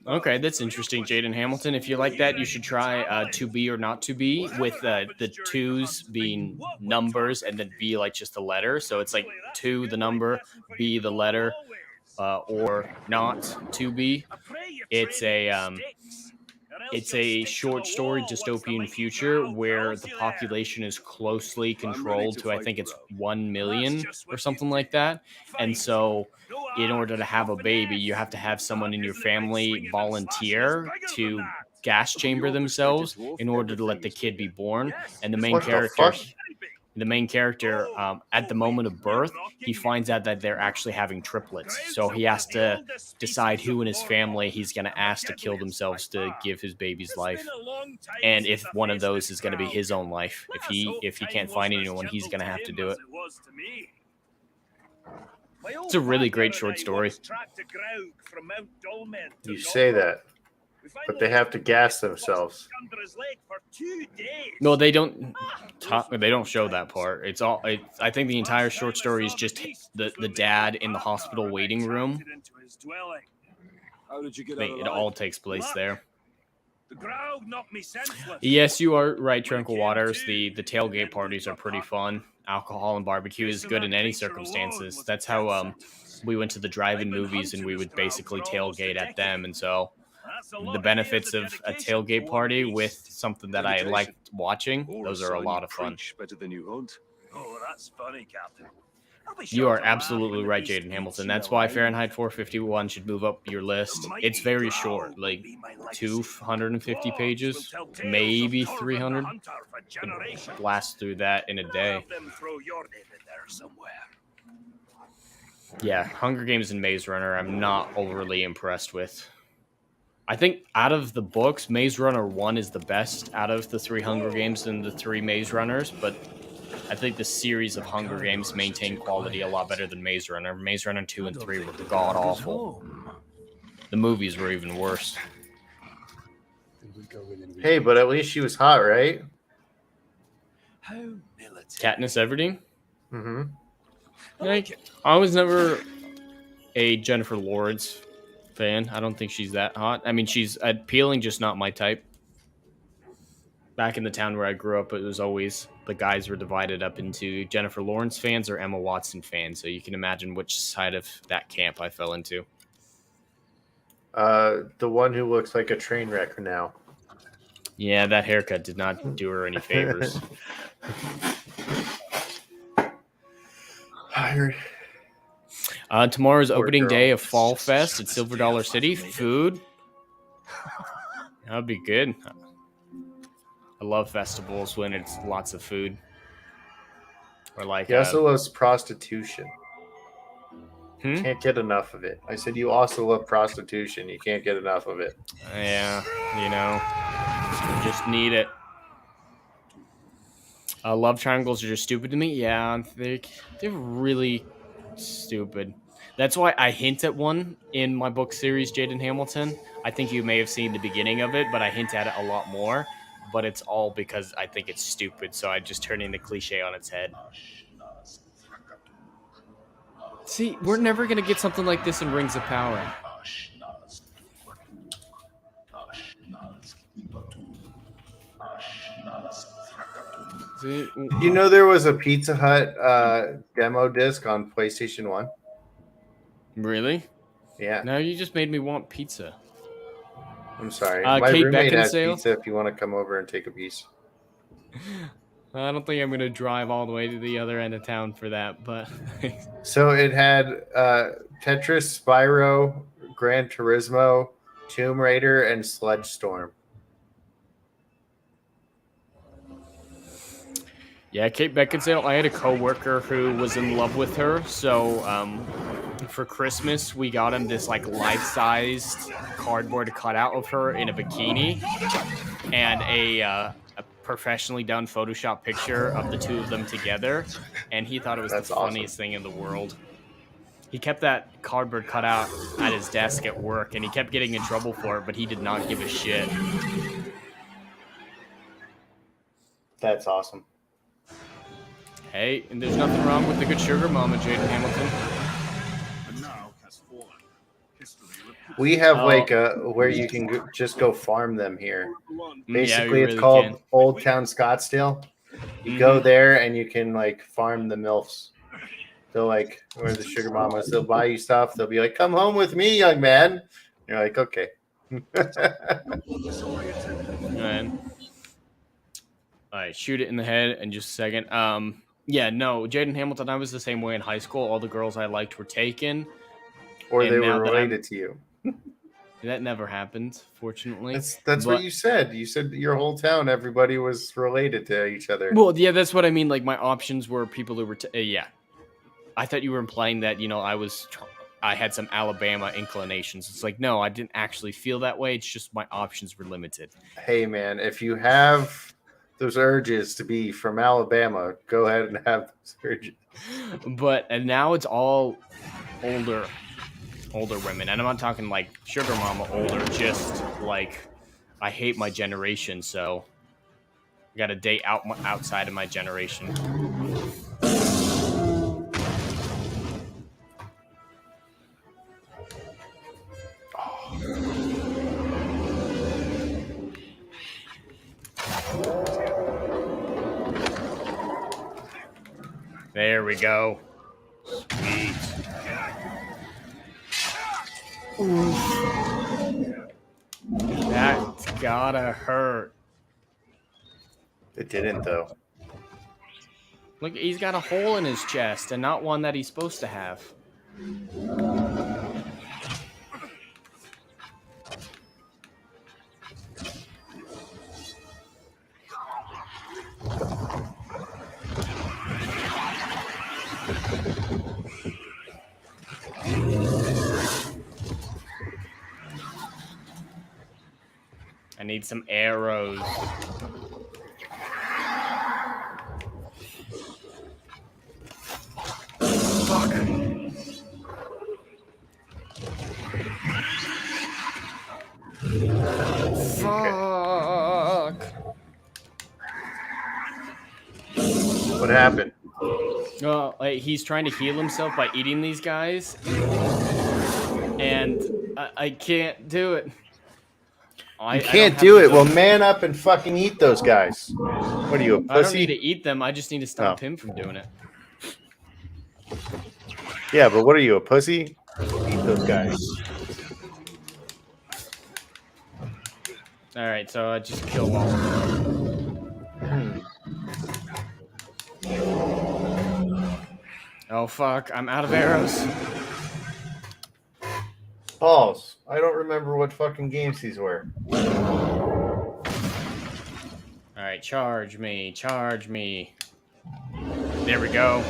okay, that's interesting, Jaden Hamilton. If you like that, you should try To Be or Not To Be, with the 2s being numbers and then B like just a letter. So it's like 2 the number, B the letter, or Not To Be. It's a short story dystopian future where the population is closely controlled to, I think it's 1 million or something like that. And so in order to have a baby, you have to have someone in your family volunteer to gas chamber themselves in order to let the kid be born. And the main character, at the moment of birth, he finds out that they're actually having triplets. So he has to decide who in his family he's going to ask to kill themselves to give his baby's life. And if one of those is going to be his own life. If he can't find anyone, he's going to have to do it. It's a really great short story. You say that, but they have to gas themselves. No, they don't. They don't show that part. It's all. I think the entire short story is just the dad in the hospital waiting room. It all takes place there. The growl knocked me senseless. Yes, you are right, Tranquil Waters. The tailgate parties are pretty fun. Alcohol and barbecue is good in any circumstances. That's how we went to the drive-in movies, and we would basically tailgate at them. And so the benefits of a tailgate party with something that I liked watching, those are a lot of fun. Better than you hunt. Oh, that's funny, Captain. I'll be You sure are to laugh absolutely when the right, beast Jaden meets Hamilton. you That's why alive. Fahrenheit 451 should move up your list. The mighty It's very growl short, will like be my legacy. 250 Dwarves pages, will tell tales maybe of Torvald the 300. Hunter for generations. Blast through that in a I'll day. have them throw your name in there somewhere. Yeah, Hunger Games and Maze Runner, I'm not overly impressed with. I think out of the books, Maze Runner 1 is the best out of the 3 Hunger Games and the 3 Maze Runners, but I think the series of Hunger Games maintain quality a lot better than Maze Runner. Maze Runner 2 and 3 were god-awful. The movies were even worse. Hey, but at least she was hot, right? How military. Katniss Everdeen? Mm-hmm. Like, I was never a Jennifer Lawrence fan. I don't think she's that hot. I mean, she's appealing, just not my type. Back in the town where I grew up, it was always the guys were divided up into Jennifer Lawrence fans or Emma Watson fans. So you can imagine which side of that camp I fell into. The one who looks like a train wreck now. Yeah, that haircut did not do her any favors. Tomorrow's Poor opening girl. day of Fall Fest at Silver Dollar City. Food. That would be good. I love festivals when it's lots of food. Or like He also loves prostitution. Hmm? Can't get enough of it. I said you also love prostitution. You can't get enough of it. yeah, you know, you just need it. Love triangles are just stupid to me. Yeah, they're really stupid. That's why I hint at one in my book series, Jaden Hamilton. I think you may have seen the beginning of it, but I hint at it a lot more. But it's all because I think it's stupid, so I just turn in the cliche on its head. See, we're never going to get something like this in Rings of Power. See, You know there was a Pizza Hut demo disc on PlayStation 1? really? Yeah. Now you just made me want pizza. I'm sorry. Kate My roommate has Beckinsale? pizza if you want to come over and take a piece. I don't think I'm going to drive all the way to the other end of town for that, but So it had Tetris, Spyro, Gran Turismo, Tomb Raider, and Sludge Storm. yeah, Kate Beckinsale, I had a coworker who was in love with her, so for Christmas, we got him this like life-sized cardboard cutout of her in a bikini and a professionally done Photoshop picture of the two of them together, and he thought it was That's the awesome. funniest thing in the world. He kept that cardboard cutout at his desk at work, and he kept getting in trouble for it, but he did not give a shit. That's awesome. Hey, and there's nothing wrong with the good sugar mama, Jaden Hamilton. And now has fallen. History repeats. We have Oh. like where you can just go farm them here. Yeah, Basically, we it's really called can. Old Town Scottsdale. You go there and you can like farm the MILFs. They'll like, where the sugar mamas, they'll buy you stuff. They'll be like, come home with me, young man. You're like, okay. All right, shoot it in the head in just a second. Yeah, no, Jaden Hamilton, I was the same way in high school. All the girls I liked were taken. Or And they now were that I'm- related to you. That never happened, fortunately. That's But- what you said. You said your whole town, everybody was related to each other. Well, yeah, that's what I mean. Like, my options were people who were... yeah. I thought you were implying that, you know, I had some Alabama inclinations. It's like, no, I didn't actually feel that way. It's just my options were limited. Hey, man, if you have those urges to be from Alabama, go ahead and have those urges. And now it's all older women. And I'm not talking like sugar mama older, just like I hate my generation, so I got to date outside of my generation. There we go. Sweet. That's gotta hurt. It didn't though. Look, he's got a hole in his chest and not one that he's supposed to have. I need some arrows. Fuck. Fuck. What happened? He's trying to heal himself by eating these guys, and I can't do it. You can't do it. Well, man up and fucking eat those guys. What are you, a pussy? I don't need to eat them. I just need to stop him from doing it. Yeah, but what are you, a pussy? Eat those guys. All right, so I just kill all of them. Oh fuck! I'm out of arrows. Balls. I don't remember what fucking games these were. All right, charge me, charge me. There we go.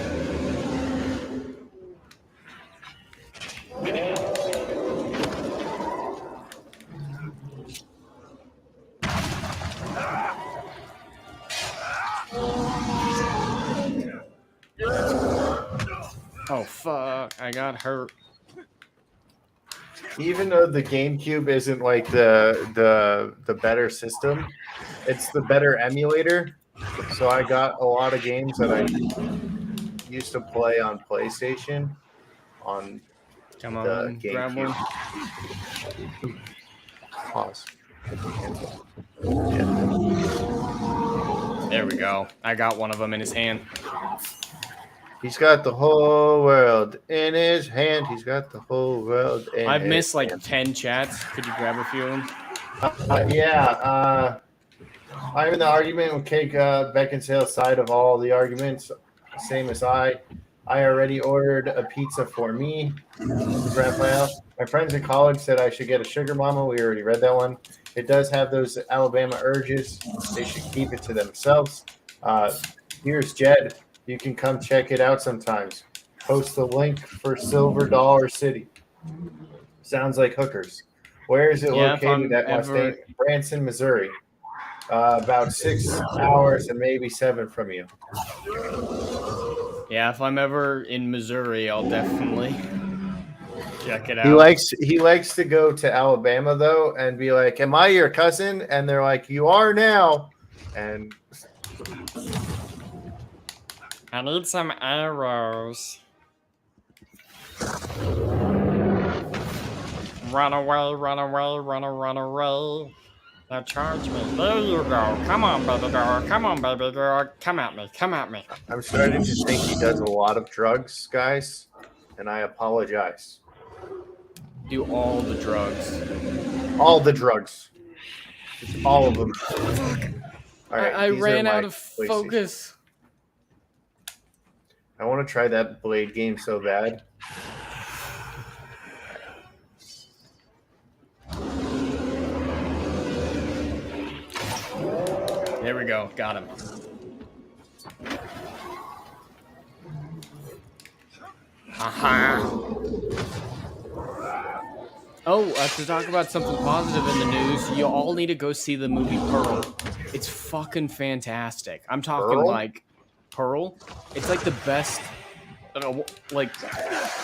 Oh fuck, I got hurt. Even though the GameCube isn't like the better system, it's the better emulator. So I got a lot of games that I used to play on PlayStation on Come the on, grab GameCube. one. Pause. There we go. I got one of them in his hand. He's got the whole world in his hand. He's got the whole world in I've his missed like hand. 10 chats. Could you grab a few of them? I'm in the argument with Cake Beckinsale's side of all the arguments, same as I. I already ordered a pizza for me. Raphael. My friends in college said I should get a sugar mama. We already read that one. It does have those Alabama urges. They should keep it to themselves. Here's Jed. You can come check it out sometimes. Post the link for Silver Dollar City. Sounds like hookers. Where is it located at Mustang? Branson, Missouri. About 6 hours and maybe 7 from you. Yeah, if I'm ever in Missouri, I'll definitely check it out. He likes to go to Alabama though and be like, "Am I your cousin?" And they're like, "You are now." And I need some arrows. Run away, run away, run away. Now charge me. There you go. Come on, baby girl. Come on, baby girl. Come at me. Come at me. I'm starting to think he does a lot of drugs, guys, and I apologize. Do all the drugs. All the drugs. Just all of them. All right, I these are ran my out of PlayStation. focus. I want to try that Blade game so bad. There we go. Got him. Aha. Oh, to talk about something positive in the news, you all need to go see the movie Pearl. It's fucking fantastic. I'm talking Pearl? like Pearl. It's like the best, like,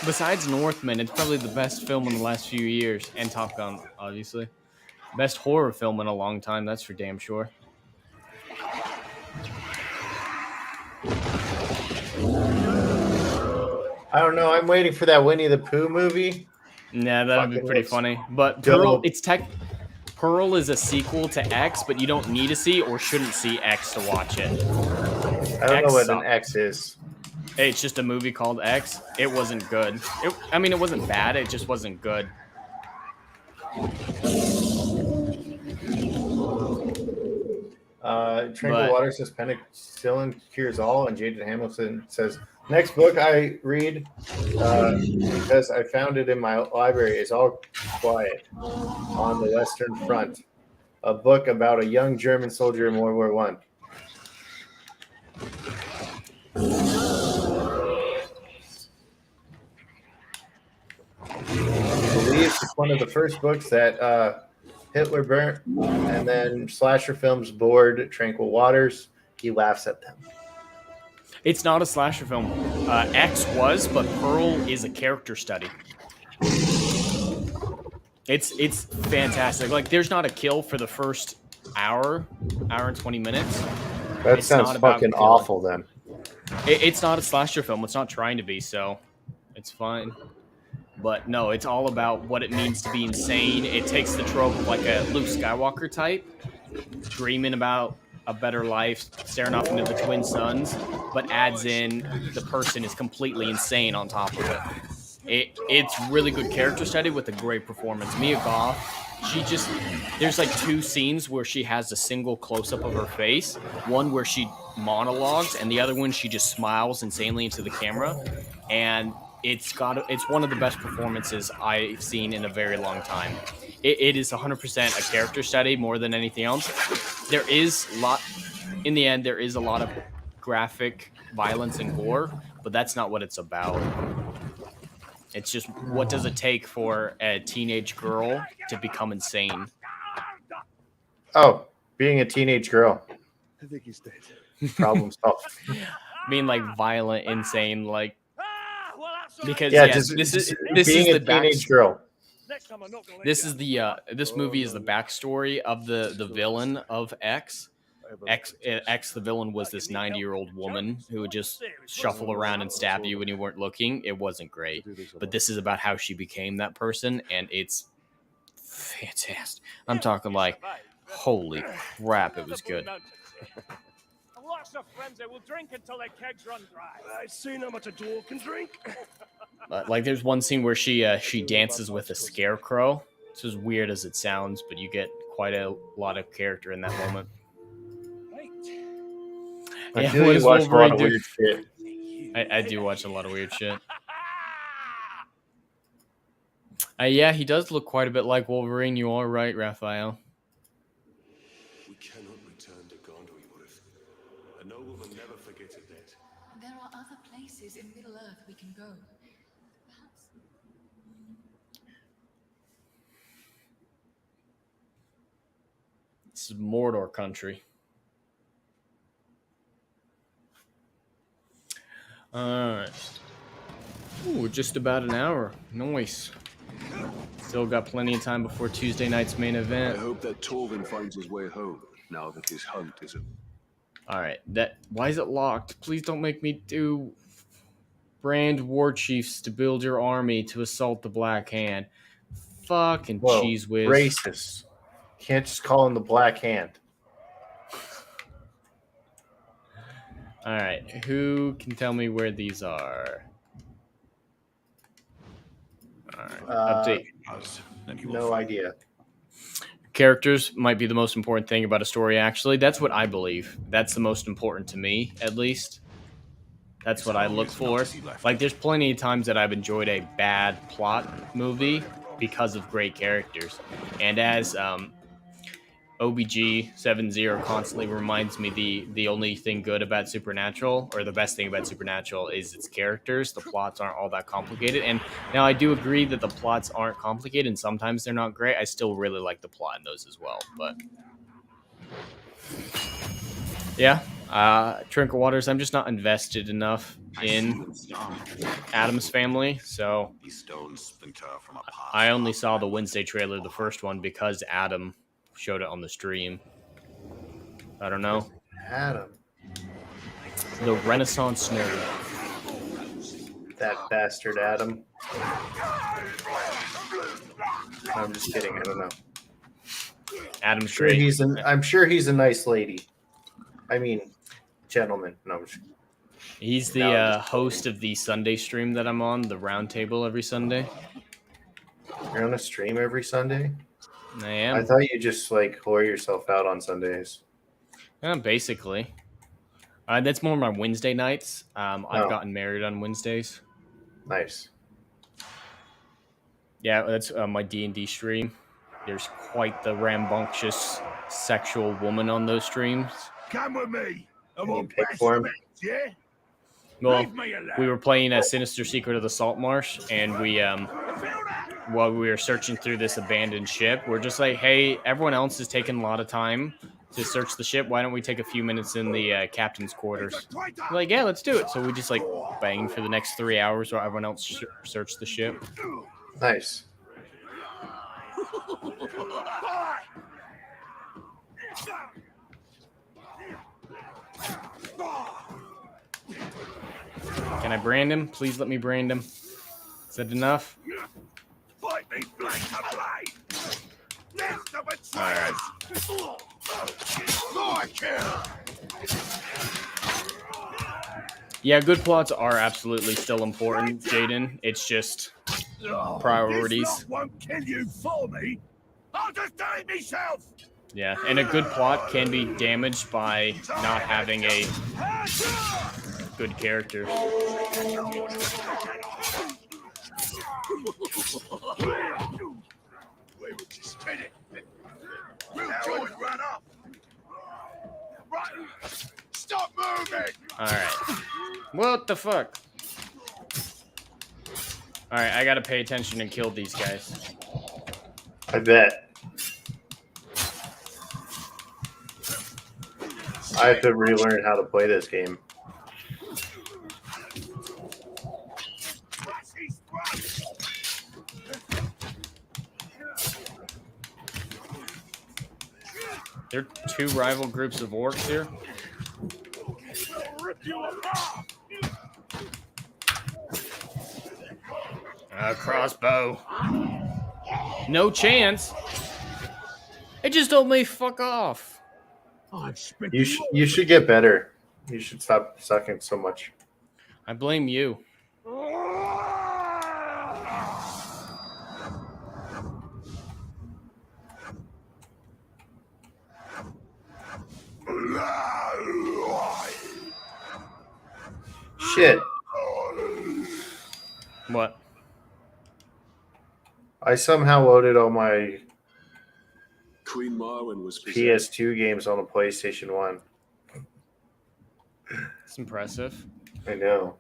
besides Northman, it's probably the best film in the last few years. And Top Gun, obviously. Best horror film in a long time, that's for damn sure. I don't know. I'm waiting for that Winnie the Pooh movie. Yeah, that would be Fucking pretty looks funny. But dope. Pearl, Pearl is a sequel to X, but you don't need to see or shouldn't see X to watch it. I don't know what sucked. an X is. Hey, it's just a movie called X. It wasn't good. I mean, it wasn't bad. It just wasn't good. Tranquil Water says penicillin cures all, and Jaden Hamilton says next book I read because I found it in my library is All Quiet on the Western Front, a book about a young German soldier in World War One. I believe it's one of the first books that Hitler burnt, and then slasher films bored Tranquil Waters. He laughs at them. It's not a slasher film. X was, but Pearl is a character study. It's fantastic. Like, there's not a kill for the first hour and 20 minutes. That sounds fucking awful. Then it's not a slasher film. It's not trying to be, so it's fine. But no, it's all about what it means to be insane. It takes the trope of like a Luke Skywalker type, dreaming about a better life, staring off into the twin suns, but adds in the person is completely insane on top of it. It's really good character study with a great performance. Mia Goth, there's like 2 scenes where she has a single close-up of her face, one where she monologues, and the other one she just smiles insanely into the camera, and it's one of the best performances I've seen in a very long time. It is 100% a character study more than anything else. There is a lot of graphic violence and gore, but that's not what it's about. It's just, what does it take for a teenage girl to become insane? Oh, being a teenage girl. I think he's dead. Problem solved. Being like violent, insane, like, because this is being the a teenage girl. This movie is the backstory of the villain of X. X, the villain, was this 90-year-old woman who would just shuffle around and stab you when you weren't looking. It wasn't great, but this is about how she became that person, and it's fantastic. I'm talking like, holy crap, it was good. Lots of friends that will drink until their kegs run dry. I've seen how much a dwarf can drink. Like, there's one scene where she dances with a scarecrow. It's as weird as it sounds, but you get quite a lot of character in that moment. I feel you watch a lot of weird shit. I do watch a lot of weird shit. Yeah, he does look quite a bit like Wolverine. You are right, Raphael. We cannot return to Gondor. A noble will never forget a debt. There are other places in Middle-earth we can go. Perhaps. This is Mordor country. Alright. Ooh, just about an hour. Nice. Still got plenty of time before Tuesday night's main event. I hope that Torvin finds his way home now that his hunt is over. Alright, why is it locked? Please don't make me do brand war chiefs to build your army to assault the Black Hand. Fucking cheese whiz. Racist. Can't just call him the Black Hand. Alright, who can tell me where these are? Alright, update. No idea. Characters might be the most important thing about a story, actually. That's what I believe. That's the most important to me, at least. That's what I look for. Like, there's plenty of times that I've enjoyed a bad plot movie because of great characters. And as OBG70 constantly reminds me, the only thing good about Supernatural, or the best thing about Supernatural, is its characters. The plots aren't all that complicated. And now I do agree that the plots aren't complicated, and sometimes they're not great. I still really like the plot in those as well. But yeah, Tranquil Waters, I'm just not invested enough in Adam's family, so I only saw the Wednesday trailer, the first one, because Adam showed it on the stream. I don't know. Adam. The Renaissance nerd. That bastard Adam. I'm just kidding. I don't know. Adam's great. I'm sure he's a nice lady. I mean, gentleman. No, He's Now I'm the just host of the Sunday stream that I'm on, the round table every Sunday. You're on a stream every Sunday? I I am. thought you just like whore yourself out on Sundays. Basically. That's more my Wednesday nights. I've Oh. gotten married on Wednesdays. Nice. Yeah, that's my D&D stream. There's quite the rambunctious sexual woman on those streams. Come with me. And Can you we'll pick bash for him? some heads, yeah? Well, Leave me alone. we were playing a Sinister Secret of the Salt Marsh, and we, while we were searching through this abandoned ship, we're just like, hey, everyone else is taking a lot of time to search the ship. Why don't we take a few minutes in the captain's quarters? We're like, yeah, let's do it. So we just like banged for the next 3 hours while everyone else searched the ship. Nice. Can I brand him? Please let me brand him. Is that enough? Fight me blade to blade. Next of it, Yeah, good plots are absolutely still important, Jaden. It's just priorities. This lot won't kill you for me. I'll just do it myself. Yeah, and a good plot can be damaged by not having a good character. We were just kidding. We'll join run up. Right. Stop moving. Alright. What the fuck? Alright, I gotta pay attention and kill these guys. I bet. I have to relearn how to play this game. There are two rival groups of orcs here. Crossbow. No chance. It just told me fuck off. You should get better. You should stop sucking so much. I blame you. Shit. What? I somehow loaded all my Queen Marwen was possessed. PS2 games on the PlayStation 1. It's impressive. I know.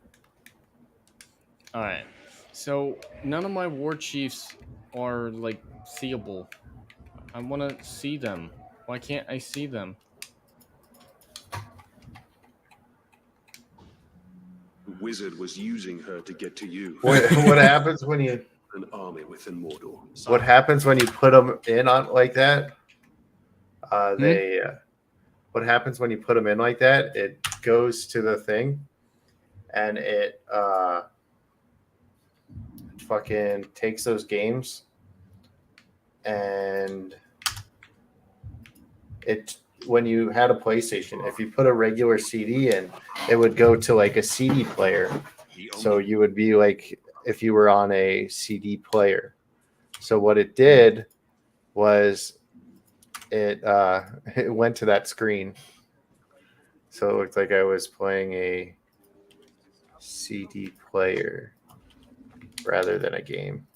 All right. So none of my war chiefs are like seeable. I want to see them. Why can't I see them? The wizard was using her to get to you. What happens when you? An army within Mordor. What happens when you put them in on like that? What happens when you put them in like that? It goes to the thing, and it fucking takes those games, and it when you had a PlayStation, if you put a regular CD in, it would go to like a CD player. So you would be like if you were on a CD player. So what it did was it went to that screen. So it looked like I was playing a CD player rather than a game.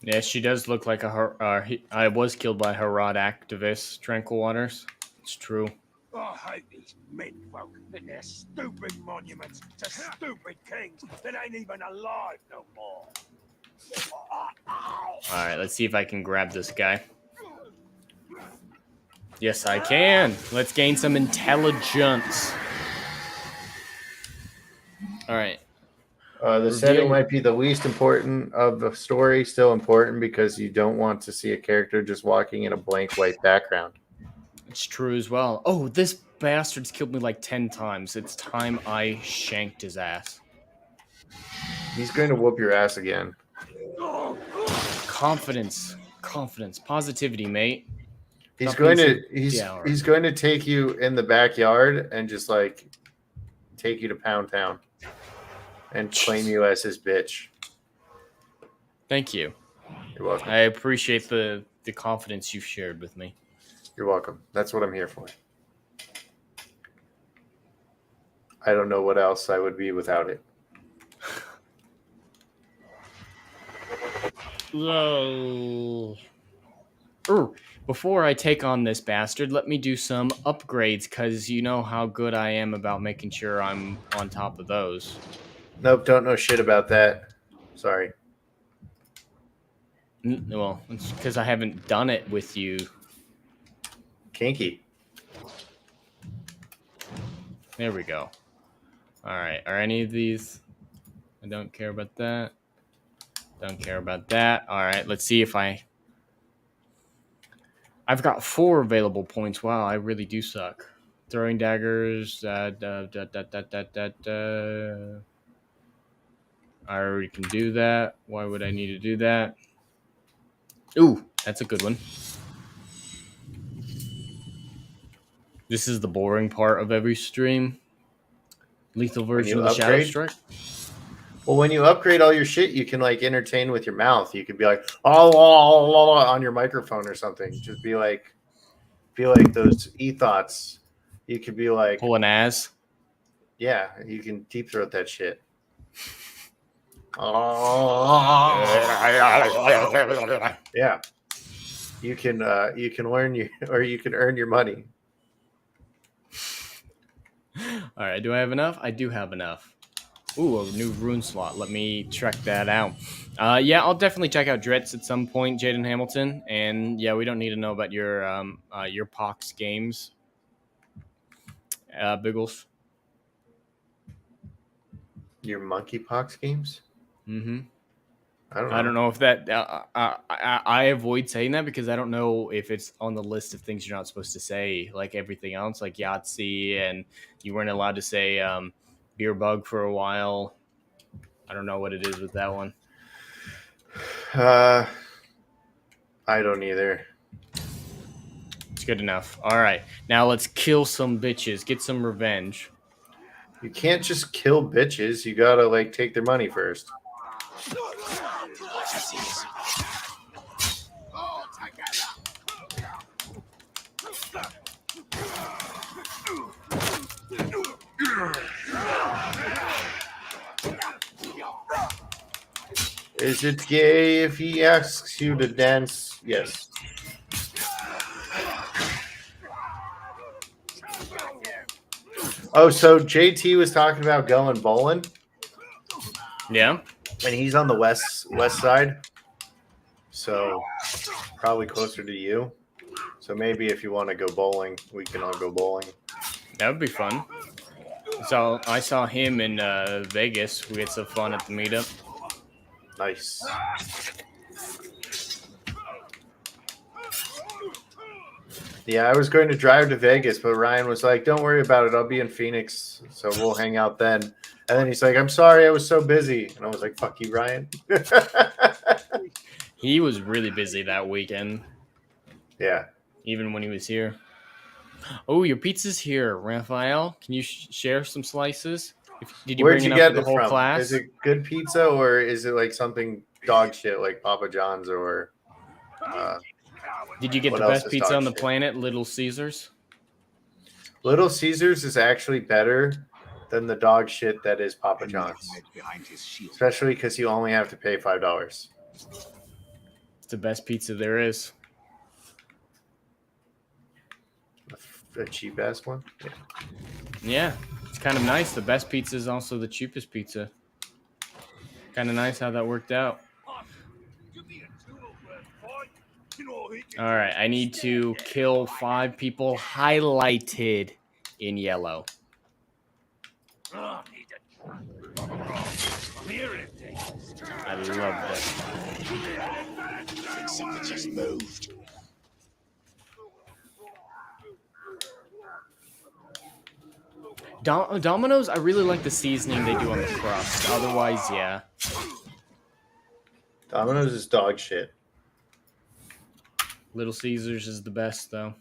Yeah, she does look like I was killed by Harad activist, Tranquil Waters. It's true. I hate these men folk and their stupid monuments to stupid kings that ain't even alive no more. All right, let's see if I can grab this guy. Yes, I can. Let's gain some intelligence. All right. The setting might be the least important of the story, still important because you don't want to see a character just walking in a blank white background. It's true as well. Oh, this bastard's killed me like 10 times. It's time I shanked his ass. He's going to whoop your ass again. Confidence, positivity, mate. He's going to take you in the backyard and just like take you to Pound Town and claim you as his bitch. Thank you. You're welcome. I appreciate the confidence you've shared with me. You're welcome. That's what I'm here for. I don't know what else I would be without it. Before I take on this bastard, let me do some upgrades, because you know how good I am about making sure I'm on top of those. Nope, don't know shit about that. Sorry. Well, it's because I haven't done it with you. Kinky. There we go. All right. Are any of these? I don't care about that. Don't care about that. All right. Let's see if I've got 4 available points. Wow, I really do suck. Throwing daggers. I already can do that. Why would I need to do that? Ooh, that's a good one. This is the boring part of every stream. Lethal version of the Shadow Strike. Well, when you upgrade all your shit, you can like entertain with your mouth. You could be like, oh, on your microphone or something. Just be like those e-thoughts. You could be like, pull an ass. Yeah, you can deep throat that shit. Yeah, you can learn you can earn your money. All right, do I have enough? I do have enough. Ooh, a new rune slot. Let me check that out. Yeah, I'll definitely check out Dritz at some point, Jaden Hamilton. And yeah, we don't need to know about your Pox games, Biggles. Your monkeypox games? Mm-hmm. I don't know if that. I avoid saying that because I don't know if it's on the list of things you're not supposed to say, like everything else, like Yahtzee, and you weren't allowed to say beer bug for a while. I don't know what it is with that one. I don't either. It's good enough. All right, now let's kill some bitches. Get some revenge. You can't just kill bitches. You gotta like take their money first. Is it gay if he asks you to dance? Yes. Oh, so JT was talking about going bowling. Yeah. And he's on the west side. So probably closer to you. So maybe if you want to go bowling, we can all go bowling. That would be fun. So I saw him in Vegas. We had some fun at the meetup. Nice. Yeah, I was going to drive to Vegas, but Ryan was like, don't worry about it. I'll be in Phoenix, so we'll hang out then. And then he's like, I'm sorry, I was so busy. And I was like, fuck you, Ryan. He was really busy that weekend. Yeah. Even when he was here. Oh, your pizza's here, Raphael. Can you share some slices? Did you bring enough for the whole class? Is it good pizza or is it like something dog shit like Papa John's or... Did you get the best pizza on the planet, Little Caesars? Little Caesars is actually better than the dog shit that is Papa John's. Especially because you only have to pay $5. It's the best pizza there is. A cheap ass one? Yeah, it's kind of nice. The best pizza is also the cheapest pizza. Kind of nice how that worked out. All right, I need to kill 5 people highlighted in yellow. I love that. Something just moved. Domino's, I really like the seasoning they do on the crust. Otherwise, yeah. Domino's is dog shit. Little Caesars is the best, though.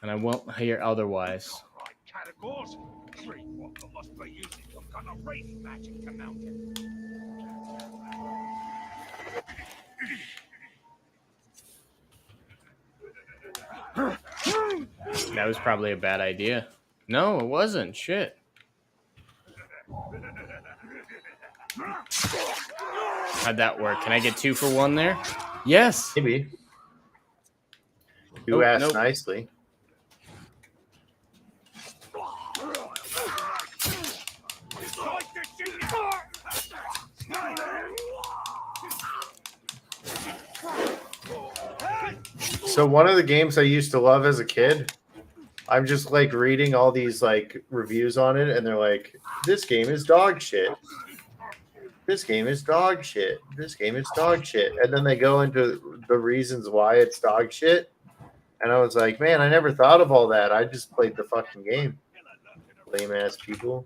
and I won't hear otherwise. Right, categories. Dreamwalker must be using some kind of race magic to mount it. That was probably a bad idea. No, it wasn't. Shit. How'd that work? Can I get 2 for 1 there? Yes. Maybe. You Nope, asked nope. nicely. So one of the games I used to love as a kid, I'm just like reading all these like reviews on it, and they're like, "This game is dog shit. This game is dog shit. This game is dog shit." And then they go into the reasons why it's dog shit, and I was like, "Man, I never thought of all that. I just played the fucking game." Lame ass people.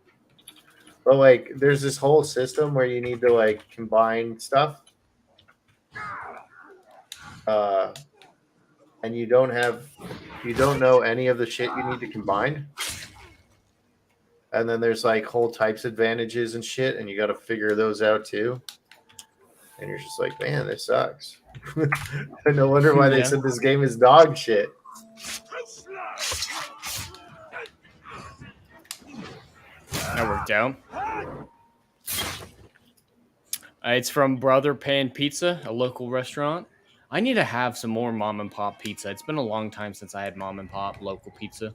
But like, there's this whole system where you need to like combine stuff. And you don't know any of the shit you need to combine. And then there's like whole types advantages and shit, and you got to figure those out too. And you're just like, man, this sucks. No wonder why they said this game is dog shit. That worked out. It's from Brother Pan Pizza, a local restaurant. I need to have some more mom and pop pizza. It's been a long time since I had mom and pop local pizza.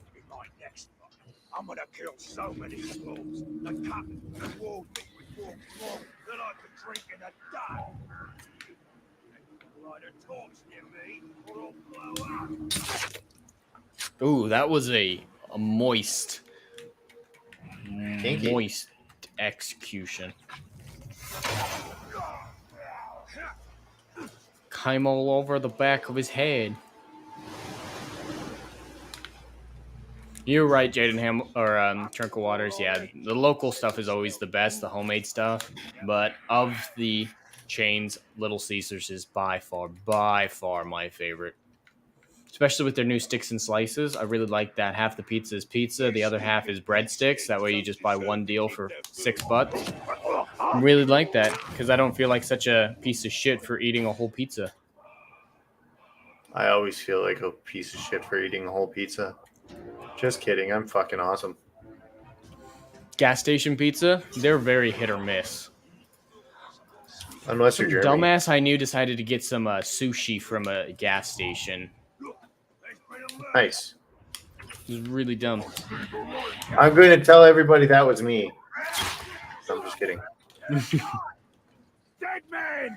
I'm gonna kill so many skulls, the cotton, the wall me with warm blood that I could drink in a day. Light a torch near me, or I'll blow up. Ooh, that was a moist execution. Came all over the back of his head. You're right, Jaden Trunk of Waters. Yeah, the local stuff is always the best, the homemade stuff. But of the chains, Little Caesars is by far my favorite. Especially with their new sticks and slices. I really like that. Half the pizza is pizza, the other half is breadsticks. That way you just buy one deal for $6. I really like that because I don't feel like such a piece of shit for eating a whole pizza. I always feel like a piece of shit for eating a whole pizza. Just kidding. I'm fucking awesome. Gas station pizza, they're very hit or miss. Unless you're Jeremy. Dumbass I knew decided to get some sushi from a gas station. Nice. It was really dumb. I'm going to tell everybody that was me. I'm just kidding. Dead man!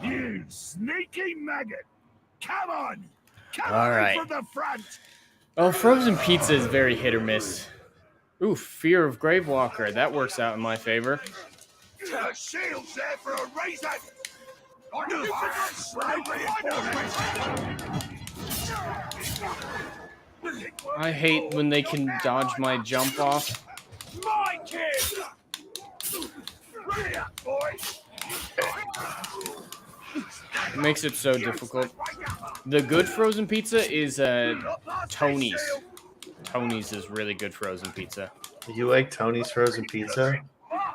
You sneaky maggot! Come on! Come All right. from the front! Oh, frozen pizza is very hit or miss. Ooh, Fear of Gravewalker. That works out in my favor. Shield's there for a reason! I hate when they can dodge my jump off. My kid! Ready up, boys! It makes it so difficult. The good frozen pizza is Tony's. Tony's is really good frozen pizza. You like Tony's frozen pizza?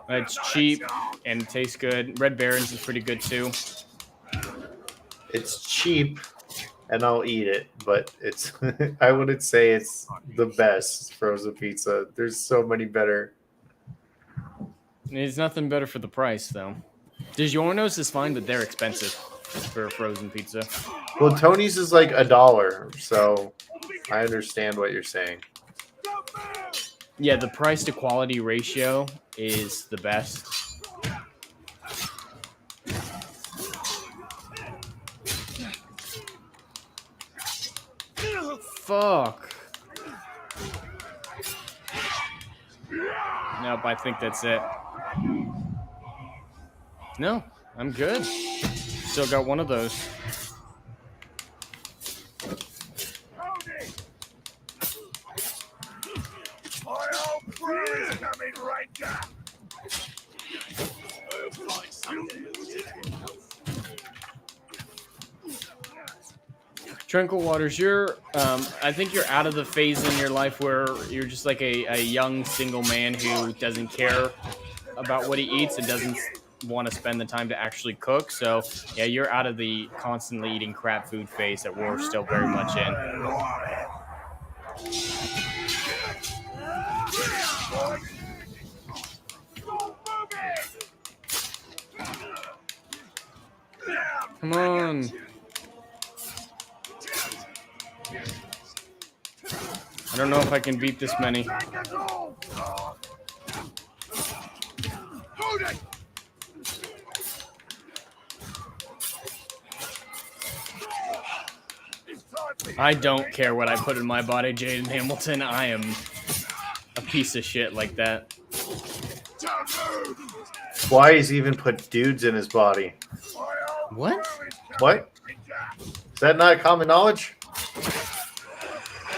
It's cheap and it tastes good. Red Baron's is pretty good too. It's cheap and I'll eat it, but it's I wouldn't say it's the best frozen pizza. There's so many better. It's nothing better for the price though. DiGiorno's is fine, but they're expensive for frozen pizza. Well, Tony's is like $1, so I understand what you're saying. Yeah, the price to quality ratio is the best. Fuck. Nope, I think that's it. No, I'm good. Still got one of those. My old crew is coming right down! I'll find something. Tranquil Waters, I think you're out of the phase in your life where you're just like a young single man who doesn't care about what he eats and doesn't want to spend the time to actually cook. So, yeah, you're out of the constantly eating crap food phase that we're still very much in. Come on. I don't know if I can beat this many. I don't care what I put in my body, Jaden Hamilton. I am a piece of shit like that. Why he's even put dudes in his body? What? What? Is that not common knowledge?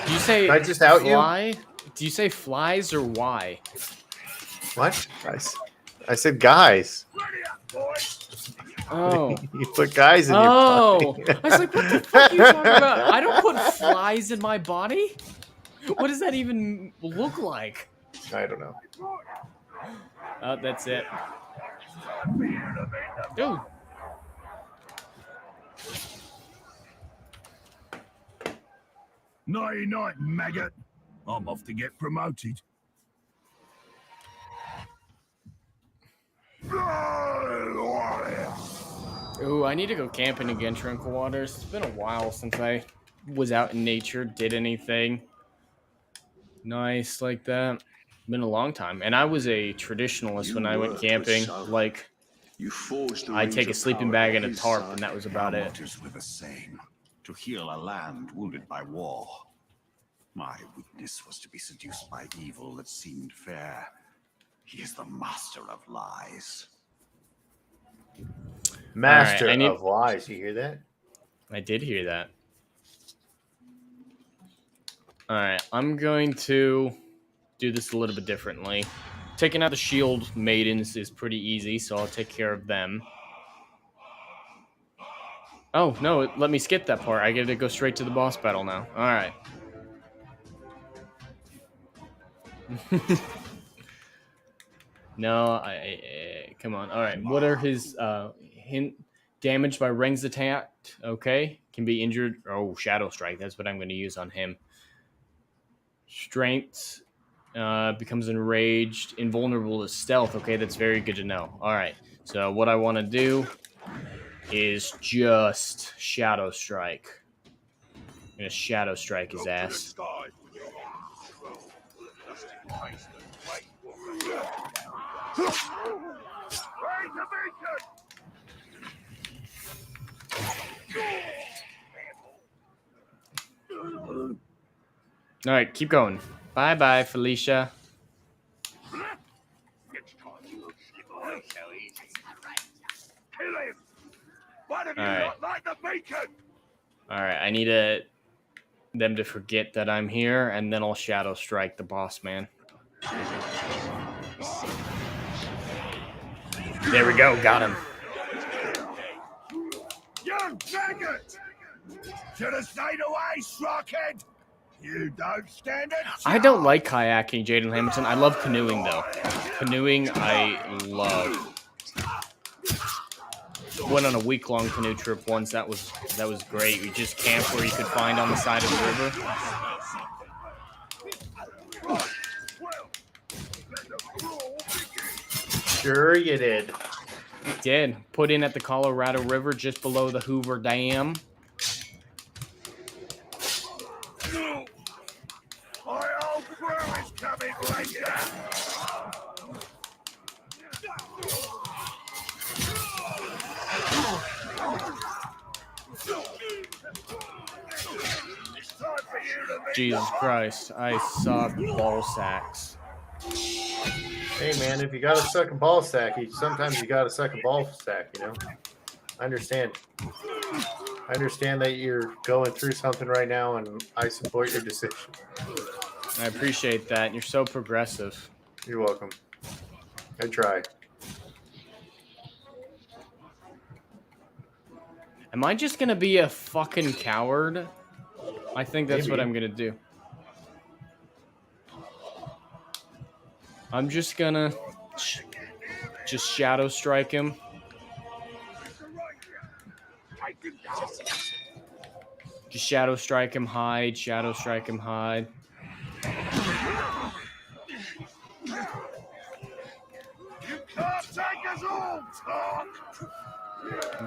Do you say Did I just out fly? you? Do you say flies or why? What? I said guys. Oh. You put guys in your body. I was like, what the fuck are you talking about? I don't put flies in my body. What does that even look like? I don't know. Oh, that's it. Dude. Nighty night, maggot. I'm off to get promoted. Ooh, I need to go camping again, Tranquil Waters. It's been a while since I was out in nature, did anything nice like that. Been a long time. And I was a traditionalist when I went camping. Like, I'd take a sleeping bag and a tarp, and that was about it. Were the same. To heal a land wounded by war. My weakness was to be seduced by evil that seemed fair. He is the master of lies. Master right, of lies. You hear that? I did hear that. All right, I'm going to do this a little bit differently. Taking out the shield maidens is pretty easy, so I'll take care of them. Oh, no, let me skip that part. I get to go straight to the boss battle now. All right. No, come on. All right, what are his hint? Damaged by rings attacked. Okay, can be injured. Oh, Shadow Strike. That's what I'm going to use on him. Strength becomes enraged. Invulnerable to stealth. Okay, that's very good to know. All right, so what I want to do is just Shadow Strike. I'm going to Shadow Strike his ass. All right, keep going. Bye-bye, Felicia. All right, I need them to forget that I'm here, and then I'll Shadow Strike the boss man. There we go, got him. You faggot! Should have stayed away, Shrockhead! You don't stand it. I don't like kayaking, Jaden Hamilton. I love canoeing, though. Canoeing, I love. Went on a week-long canoe trip once. That was great. We just camped where you could find on the side of the river. Sure you did. Did. Put in at the Colorado River just below the Hoover Dam. My old crew is coming later. Jesus Christ, I suck ball sacks. Hey man, if you got to suck a ball sack, sometimes you got to suck a ball sack. You know, I understand. I understand that you're going through something right now, and I support your decision. I appreciate that. You're so progressive. You're welcome. I try. Am I just gonna be a fucking coward I think that's what Maybe. I'm gonna do. I'm just gonna just shadow strike him. Just shadow strike him, hide. Shadow strike him, hide.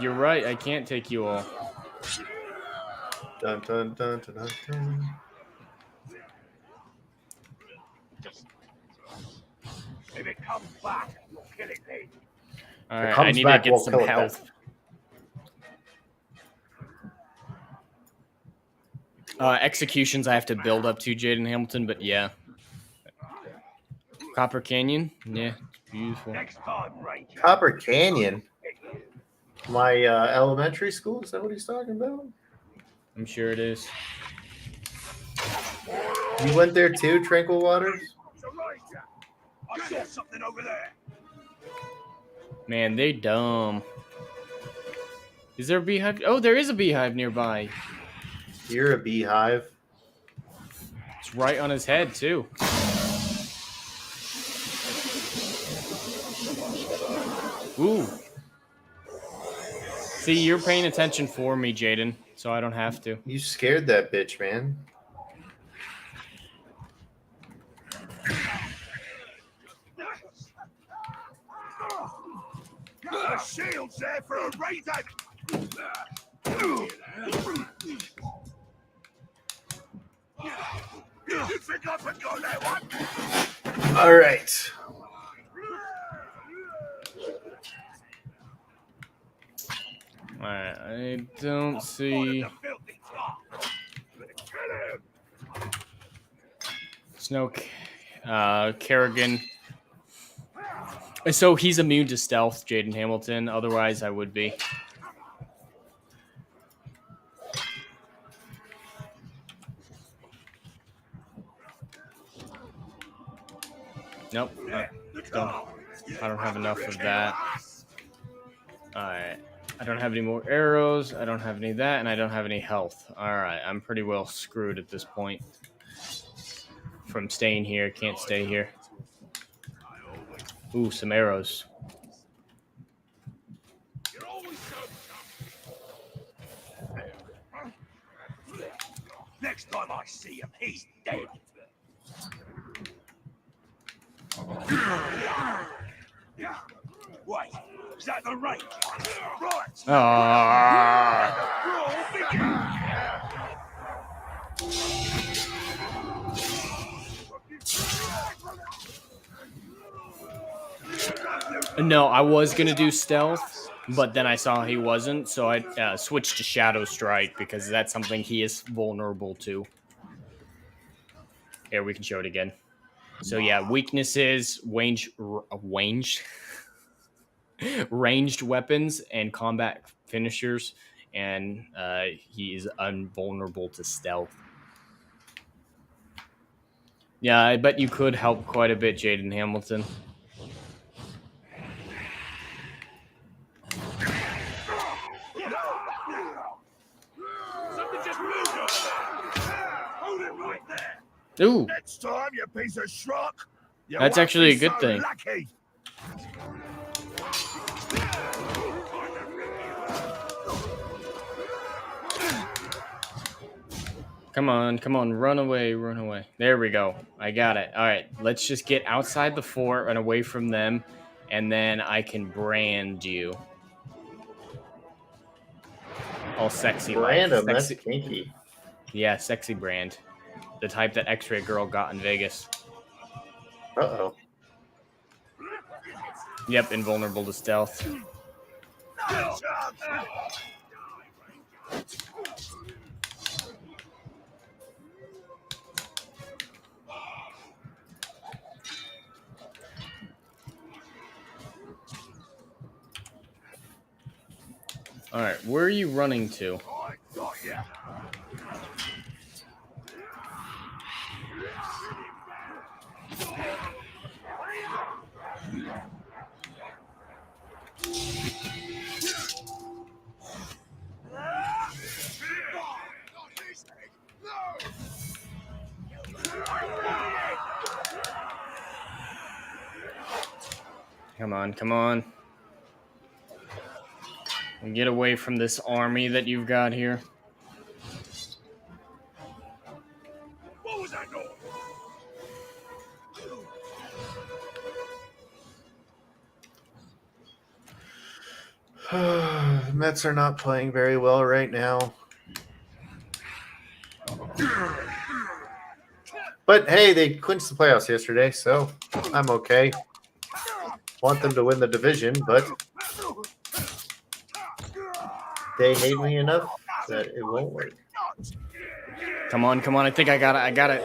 You're right. I can't take you all. Dun, dun, dun, dun, dun, dun. If it comes back, we'll kill it then. All If it right. comes I need back, to get we'll some kill it then. health. Executions I have to build up to, Jaden Hamilton, but yeah. Copper Canyon? Yeah, beautiful. Next time, Ranger. Copper Canyon. My elementary school. Is that what he's talking about? I'm sure it is. You went there too, Tranquil Waters? So, Ranger, I saw something over there. Man, they dumb. Is there a beehive? Oh, there is a beehive nearby. You're a beehive. It's right on his head, too. Ooh. See, you're paying attention for me, Jaden, so I don't have to. You scared that bitch, man. The shield's there for a reason. You think I forgot that one? All right. Alright, I don't see Snow Kerrigan. So he's immune to stealth, Jaden Hamilton. Otherwise, I would be. Nope. I don't have enough of that. Alright. I don't have any more arrows. I don't have any of that, and I don't have any health. Alright, I'm pretty well screwed at this point. From staying here. Can't stay here. Ooh, some arrows. Next time I see him, he's dead. Wait, is that the Ranger? Right. No, I was going to do stealth, but then I saw he wasn't, so I switched to Shadow Strike because that's something he is vulnerable to. Here, we can show it again. So yeah, weaknesses, ranged weapons, and combat finishers, and he is invulnerable to stealth. Yeah, I bet you could help quite a bit, Jaden Hamilton. Something just moved over there. Hold it right there. Ooh, Next time, you piece of schrock. You that's won't actually be a good so thing. Lucky. Come on, run away. There we go. I got it. All right, let's just get outside the fort and away from them, and then I can brand you. All sexy like. Random, that's Sexy. kinky. Yeah, sexy brand. The type that X-Ray Girl got in Vegas. Uh-oh. Yep, invulnerable to stealth. All right, where are you running to? I got ya. Come on, come on. And get away from this army that you've got here. What was that noise? The Mets are not playing very well right now. But hey, they clinched the playoffs yesterday, so I'm okay. Want them to win the division, but they hate me enough that it won't work. Come on, come on. I think I got it. I got it.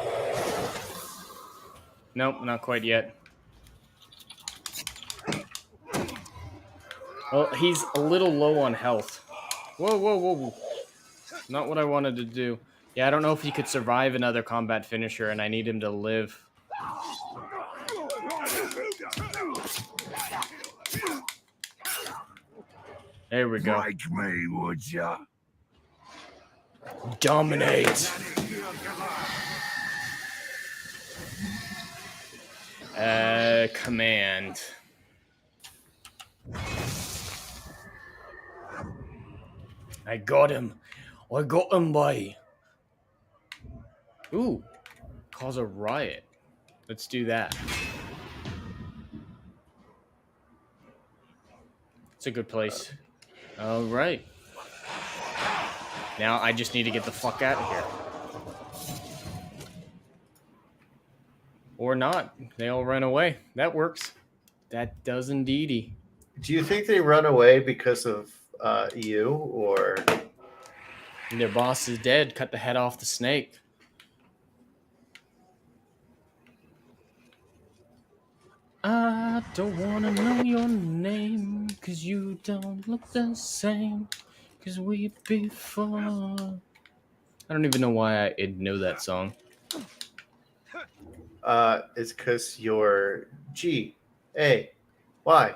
Nope, not quite yet. Well, he's a little low on health. Whoa, whoa, whoa, whoa. Not what I wanted to do. Yeah, I don't know if he could survive another combat finisher, and I need him to live. There we go. Like me, would ya? Dominate. Command. I got him. I got him, boy. Ooh. Cause a riot. Let's do that. It's a good place. All right. Now I just need to get the fuck out of here. Or not. They all run away. That works. That does indeedy. Do you think they run away because of you, or Their boss is dead. Cut the head off the snake. I don't want to know your name, 'cause you don't look the same, 'cause we before. I don't even know why I know that song. it's because you're G-A-Y?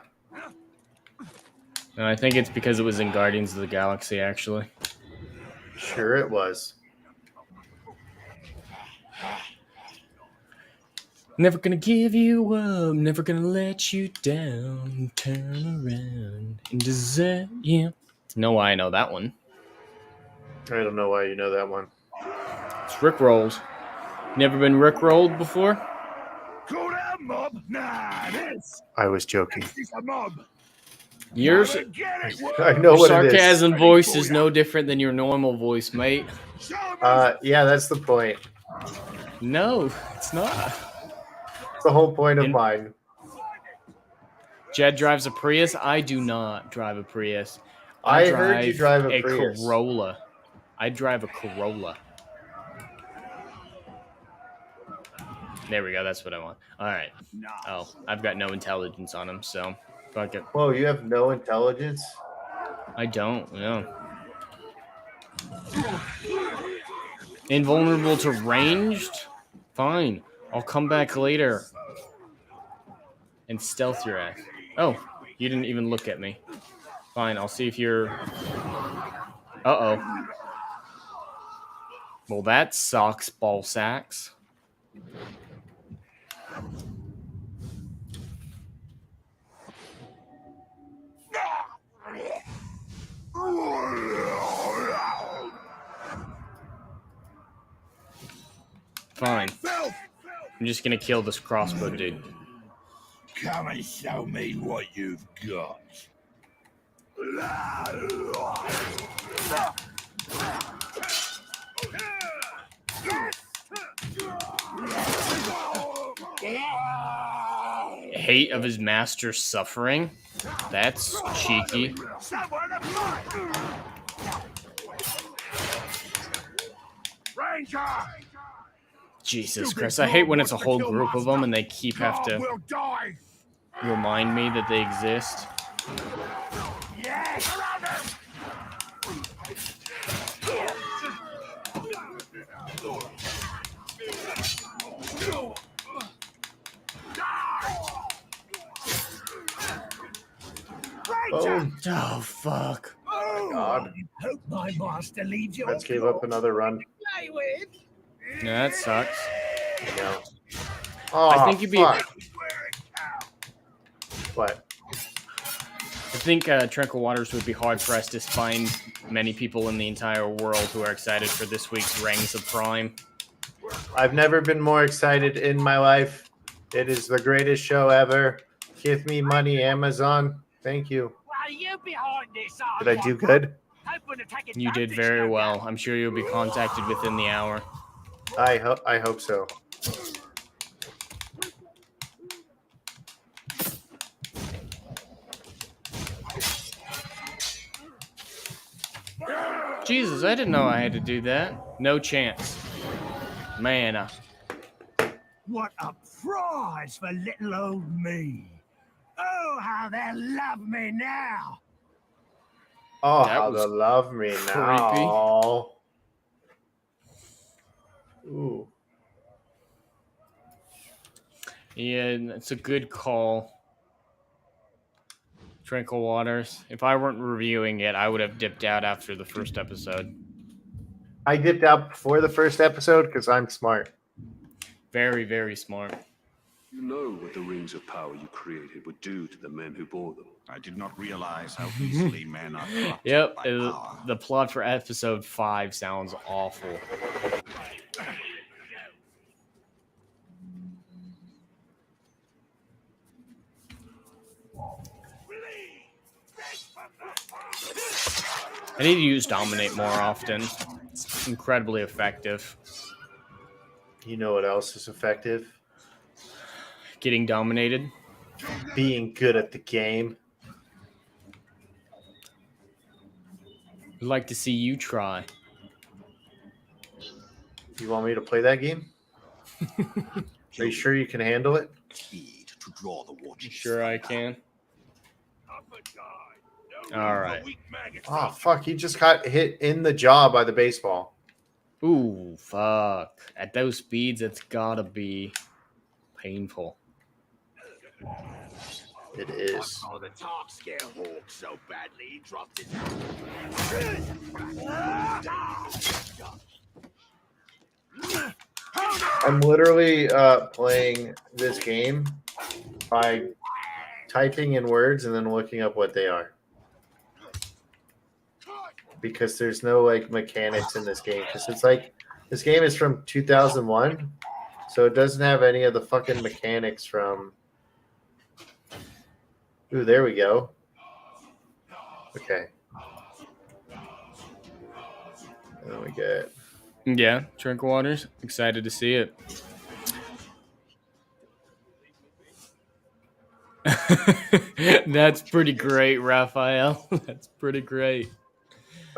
No, I think it's because it was in Guardians of the Galaxy, actually. Sure it was. Never gonna give you up, never gonna let you down, turn around and desert you. No, I know that one. I don't know why you know that one. It's Rickrolled. Never been Rickrolled before? Call that a mob? Nah, this. I was joking. This is a mob. Yours, Get it, I know what it is. sarcasm voice is no different than your normal voice, mate. Yeah, that's the point. No, it's not. It's the whole point of mine. Jed drives a Prius. I do not drive a Prius. I heard you drive a Prius. Corolla. I drive a Corolla. There we go. That's what I want. All right. Oh, I've got no intelligence on him, so fuck it. Whoa, you have no intelligence? I don't. No. Invulnerable to ranged? Fine. I'll come back later and stealth your ass. Oh, you didn't even look at me. Fine, I'll see if you're... Uh-oh. Well, that sucks, ball sacks. Fine. I'm just gonna kill this crossbow dude. Come and show me what you've got. Hate of his master suffering? That's cheeky. Ranger! Jesus Christ, I hate when it's a whole group of them and they keep have to remind me that they exist. Oh, fuck. God. Hope my master leaves you. Let's give up another run. Play with. Yeah, that sucks. Yeah. Oh, I think you'd be... fuck. What? think Tranquil Waters would be hard-pressed to find many people in the entire world who are excited for this week's Rings of Prime. I've never been more excited in my life. It is the greatest show ever. Give me money, Amazon. Thank you. Well, you behind this, Did I do good? You did very well. I'm sure you'll be contacted within the hour. I hope so. Jesus, I didn't know I had to do that. No chance. Man, What a prize for little old me. Oh, how they love me now. Oh, That how was they love me now. Ooh. yeah, it's a good call. Tranquil Waters. If I weren't reviewing it, I would have dipped out after the first episode. I dipped out before the first episode because I'm smart. Very, very smart. You know what the rings of power you created would do to the men who bore them. I did not realize how easily men are corrupted Yep, by power. the plot for episode 5 sounds awful. I need to use Dominate more often. It's incredibly effective. You know what else is effective? Getting dominated. Being good at the game. I'd like to see you try. You want me to play that game? Are you sure you can handle it? Key to draw the watches. Sure I can. All right. Oh, fuck. He just got hit in the jaw by the baseball. Ooh, fuck. At those speeds, it's gotta be painful. It is. Oh, the top scare hawk so badly he dropped it. I'm literally playing this game by typing in words and then looking up what they are. Because there's no like mechanics in this game. Because it's like this game is from 2001, so it doesn't have any of the fucking mechanics from. Ooh, there we go. Okay. And then we get. Yeah, Tranquil Waters. Excited to see it. That's pretty great, Raphael. That's pretty great.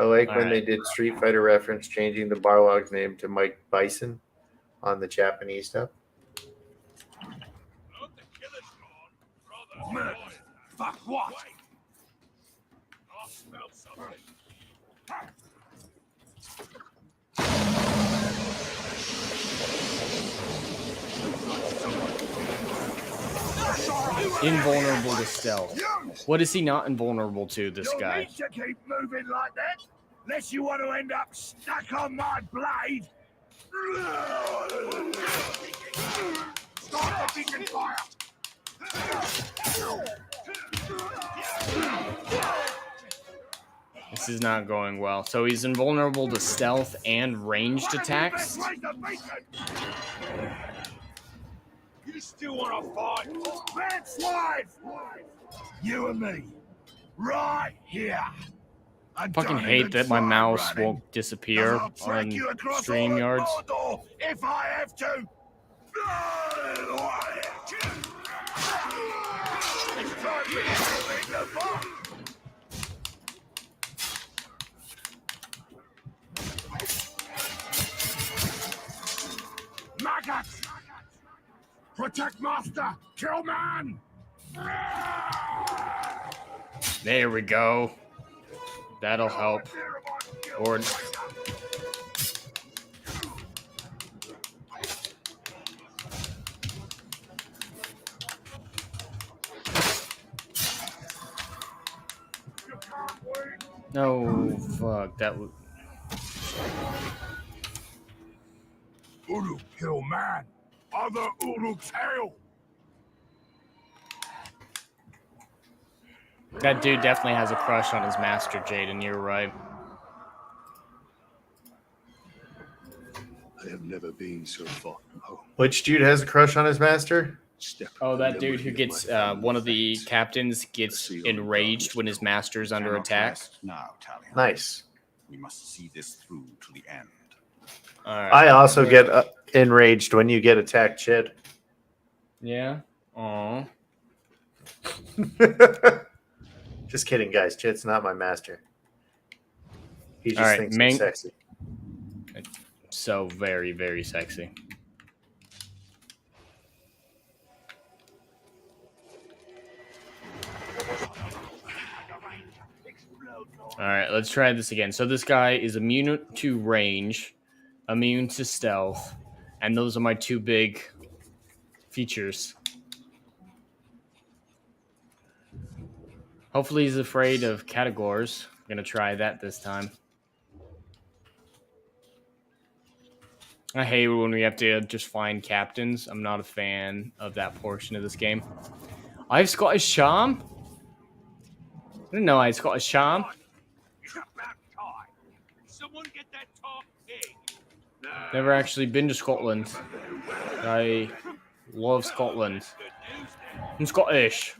I like All when they right. did Street Fighter reference, changing the Barlog's name to Mike Bison on the Japanese stuff. Fuck what? I smell something. Invulnerable to stealth. What is he not invulnerable to, this You'll guy? need to keep moving like that, unless you want to end up stuck on my blade. Start the beacon fire. This is not going well. So he's invulnerable to stealth and ranged attacks? You still want to fight? Let's live! You and me. Right here. I fucking hate that my mouse won't disappear on StreamYards. If I have to. Maggots! Protect master! Kill man! There we go. That'll help. Or no, fuck. That was. Uruk kill man. Other Uruk's hail. That dude definitely has a crush on his master, Jaden. You're right. I have never been so far from home. Which dude has a crush on his master? Oh, that dude who gets one of the captains gets enraged when his master's under attack. Now, Talion. Nice. We must see this through to the end. All right. I also get enraged when you get attacked, Chid. Yeah. Aw. Just kidding, guys. Chid's not my master. He just All right, thinks I'm sexy. So very, very sexy. All right, let's try this again. So this guy is immune to range, immune to stealth, and those are my two big features. Hopefully he's afraid of categories. I'm going to try that this time. I hate when we have to just find captains. I'm not a fan of that portion of this game. I have Scottish Charm? I didn't know I had Scottish Charm. Someone get that top pig. Never actually been to Scotland. I love Scotland. I'm Scottish.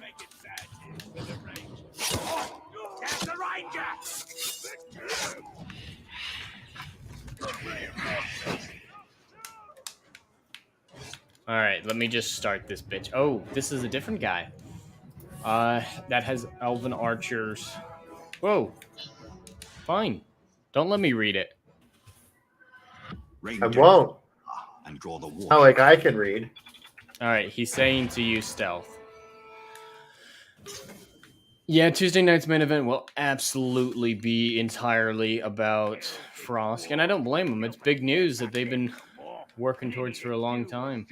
Alright, let me just start this bitch. Oh, this is a different guy. That has elven archers. Whoa. Fine. Don't let me read it. I won't. And draw the Not like I can read. Alright, he's saying to use stealth. Yeah, Tuesday night's main event will absolutely be entirely about Frost, and I don't blame them. It's big news that they've been working towards for a long time.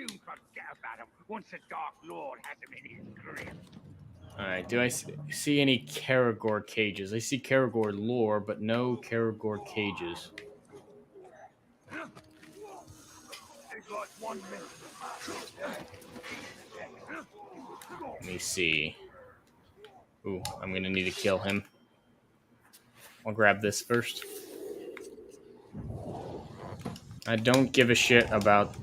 Alright, do I see any Karagor cages? I see Karagor lore, but no Karagor cages. Let me see. Ooh, I'm gonna need to kill him. I'll grab this first. I don't give a shit about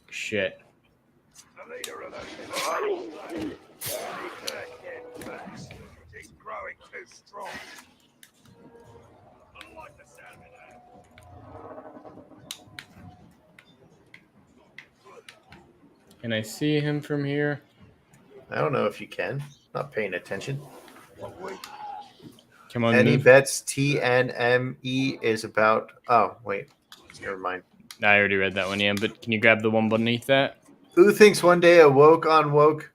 shit. He's growing too strong. I like the sound of that. Can I see him from here? I don't know if you can. Not paying attention. Come on, Any move. bets TNME is about. Oh, wait. Never mind. I already read that one, yeah, but can you grab the one beneath that? Who thinks one day a woke on woke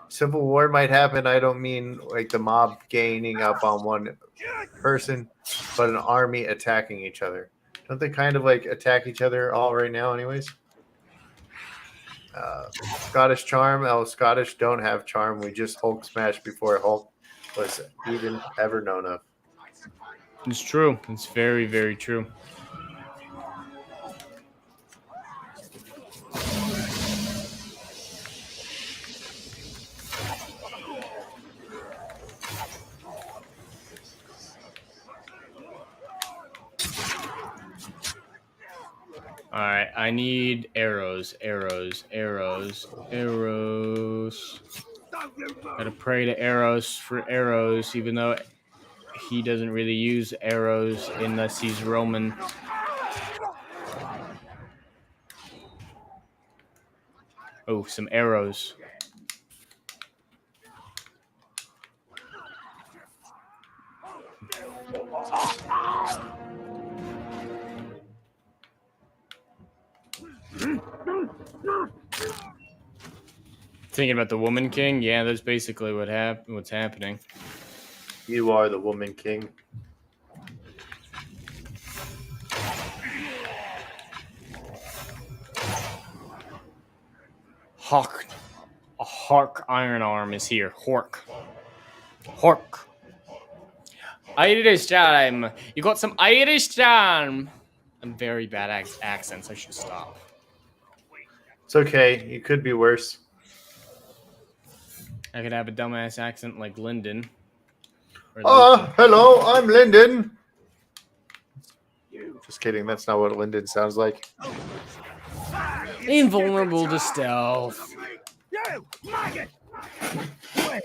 civil war might happen? I don't mean like the mob gaining up on one person, but an army attacking each other. Don't they kind of like attack each other all right now, anyways? Scottish charm. Scottish don't have charm. We just Hulk smash before Hulk was even ever known of. It's true. It's very, very true. Alright, I need arrows. Gotta pray to arrows for arrows, even though he doesn't really use arrows unless he's Roman. Oh, some arrows. Thinking about the Woman King? Yeah, that's basically what's happening. You are the Woman King. Hawk. A Hark Iron Arm is here. Hork. Irish charm. You got some Irish charm. I'm very bad at accents. I should stop. It's okay. It could be worse. I could have a dumbass accent like Lyndon. Hello, I'm Lyndon. Just kidding. That's not what Lyndon sounds like. Invulnerable to stealth. You maggot! Well,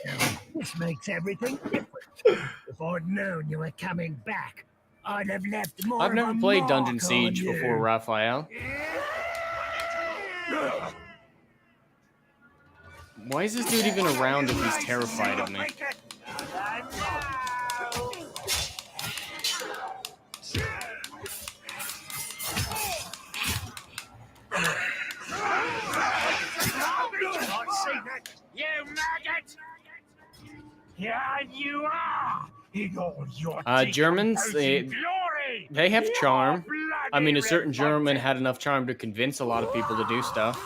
this makes everything different. If I'd known you were coming back, I'd have left more. I've never of a played mark Dungeon on Siege you. before, Raphael. Why is this dude even around if he's terrified of me? You maggot! Here you are! Germans, they have charm. I mean, a certain German had enough charm to convince a lot of people to do stuff.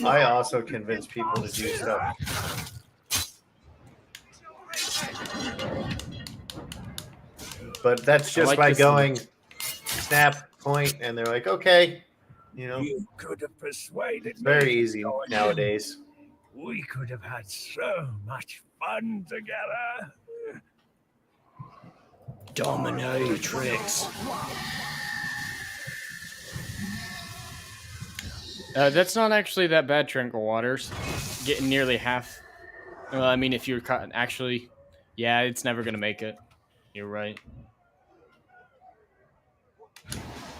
I also convince people to do stuff. But that's just like by this going snap, point, and they're like, okay. You know, You could have persuaded it's very me. easy nowadays. We could have had so much fun together. Dominatrix. That's not actually that bad, Tranquil Waters. Getting nearly half. Well, I mean, if you're actually... Yeah, it's never going to make it. You're right.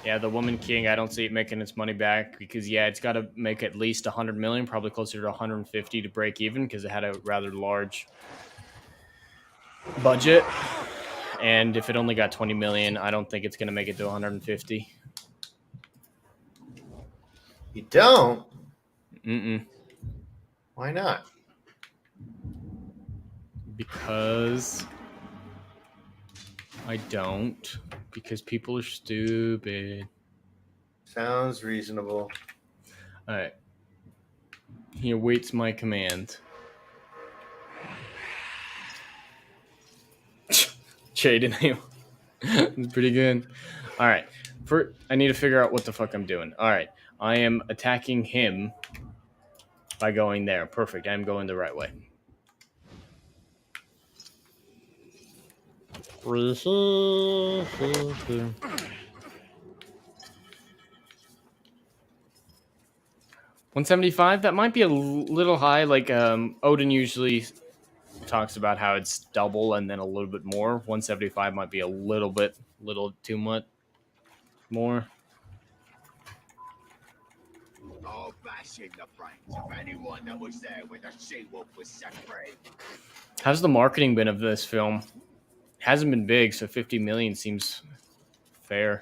Yeah, the Woman King, I don't see it making its money back because, yeah, it's got to make at least 100 million, probably closer to 150 to break even because it had a rather large budget. And if it only got 20 million, I don't think it's going to make it to 150. You don't? Mm-mm. Why not? Because I don't. Because people are stupid. Sounds reasonable. All right. He awaits my command. Jaden Hale. It's pretty good. All right. I need to figure out what the fuck I'm doing. All right. I am attacking him by going there. Perfect. I'm going the right way. $175. That might be a little high. Like Odin usually talks about how it's double and then a little bit more. 175 might be a little too much more. Oh, bashing the brains of anyone that was there when the she-wolf was set free. How's the marketing been of this film? Hasn't been big, so 50 million seems fair.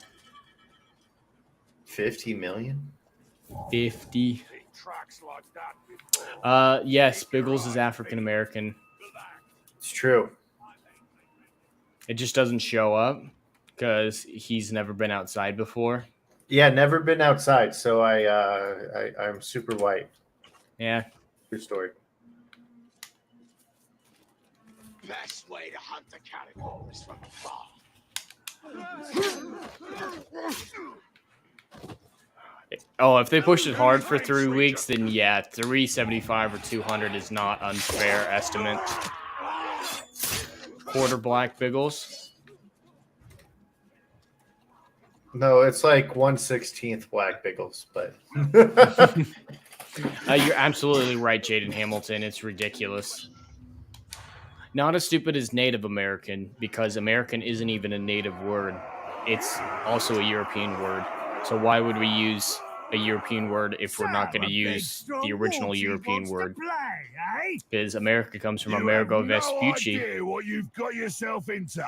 50 million? 50. Tracks like that before. Yes, Biggles is African American. It's true. It just doesn't show up because he's never been outside before. Yeah, never been outside, so I'm super white. Yeah. True story. Best way to hunt the cannibal is from afar. Oh, if they pushed it hard for 3 weeks, then yeah, 375 or 200 is not unfair estimate. Quarter black Biggles. No, it's like 1/16 black Biggles, but You're absolutely right, Jaden Hamilton. It's ridiculous. Not as stupid as Native American, because American isn't even a native word. It's also a European word. So why would we use a European word if we're not going to use the original European word? Because America comes from Amerigo Vespucci. No idea what you've got yourself into.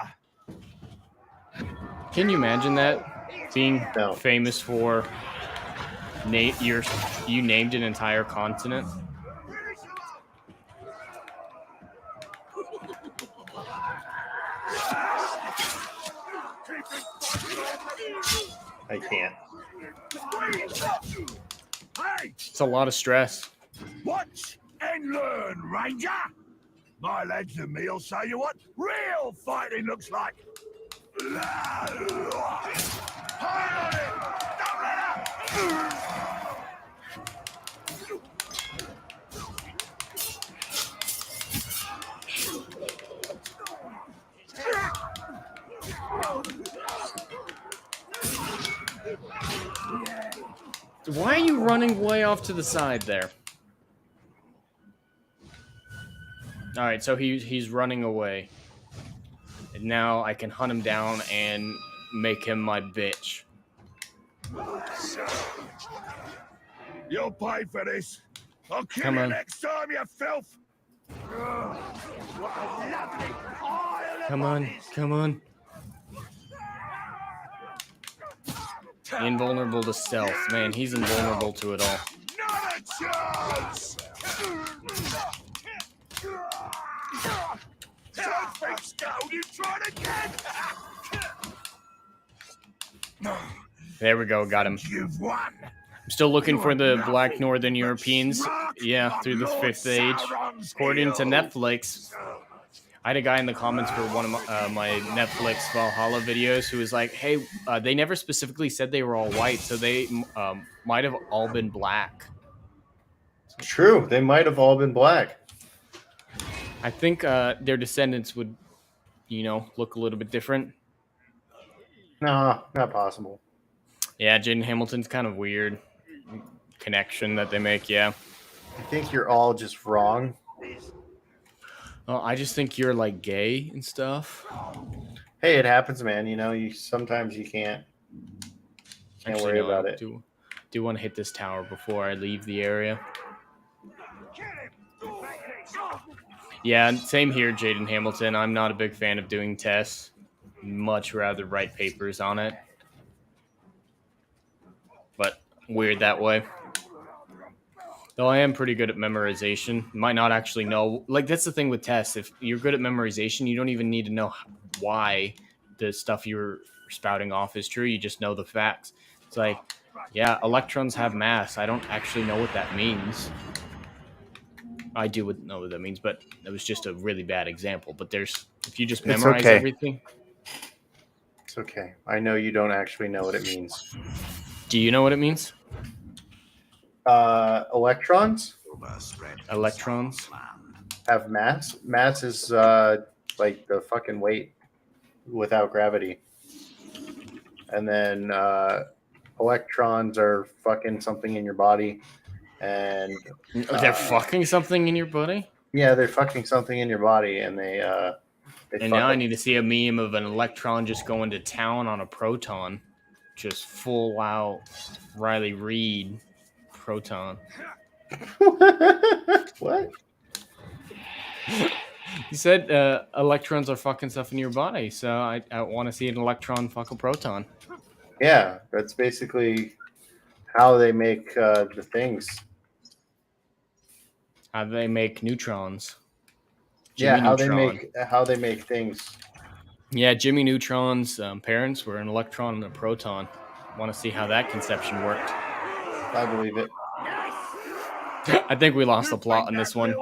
Can you imagine that? Being famous for you named an entire continent? I can't. It's a lot of stress. Watch and learn, Ranger. My lads and me'll show you what real fighting looks like. Why are you running way off to the side there? All right, so he's running away. And now I can hunt him down and make him my bitch. You'll pay for this. I'll kill Come you on. next time, you filth. Come on, come on. Invulnerable to stealth. Man, he's invulnerable to it all. Not a chance. Big scout, you trying again? There we go, got him. You've won. I'm still looking for the Black Northern Europeans. Yeah, through the 5th Age. According to Netflix, I had a guy in the comments for one of my Netflix Valhalla videos who was like, hey, they never specifically said they were all white, so they might have all been black. True, they might have all been black. I think their descendants would, look a little bit different. No, not possible. Yeah, Jaden Hamilton's kind of weird connection that they make, yeah. I think you're all just wrong. Oh, I just think you're like gay and stuff. Hey, it happens, man. You sometimes you can't worry about it. Do want to hit this tower before I leave the area. Yeah, same here, Jaden Hamilton. I'm not a big fan of doing tests. Much rather write papers on it. But weird that way. Though I am pretty good at memorization. Might not actually know. Like, that's the thing with tests. If you're good at memorization, you don't even need to know why the stuff you're spouting off is true. You just know the facts. It's like, yeah, electrons have mass. I don't actually know what that means. I do know what that means, but it was just a really bad example. But if you just memorize everything. It's okay. I know you don't actually know what it means. Do you know what it means? Electrons? Electrons have mass. Mass is like the fucking weight without gravity. And then electrons are fucking something in your body. And they're fucking something in your body? Yeah, they're fucking something in your body, and they and now I need to see a meme of an electron just going to town on a proton. Just full out Riley Reid proton. What? You said electrons are fucking stuff in your body, so I want to see an electron fuck a proton. Yeah, that's basically how they make the things. How they make neutrons. Jimmy Neutron. how they make things. Yeah, Jimmy Neutron's parents were an electron and a proton. Want to see how that conception worked. I believe it. I think we lost the plot on this one.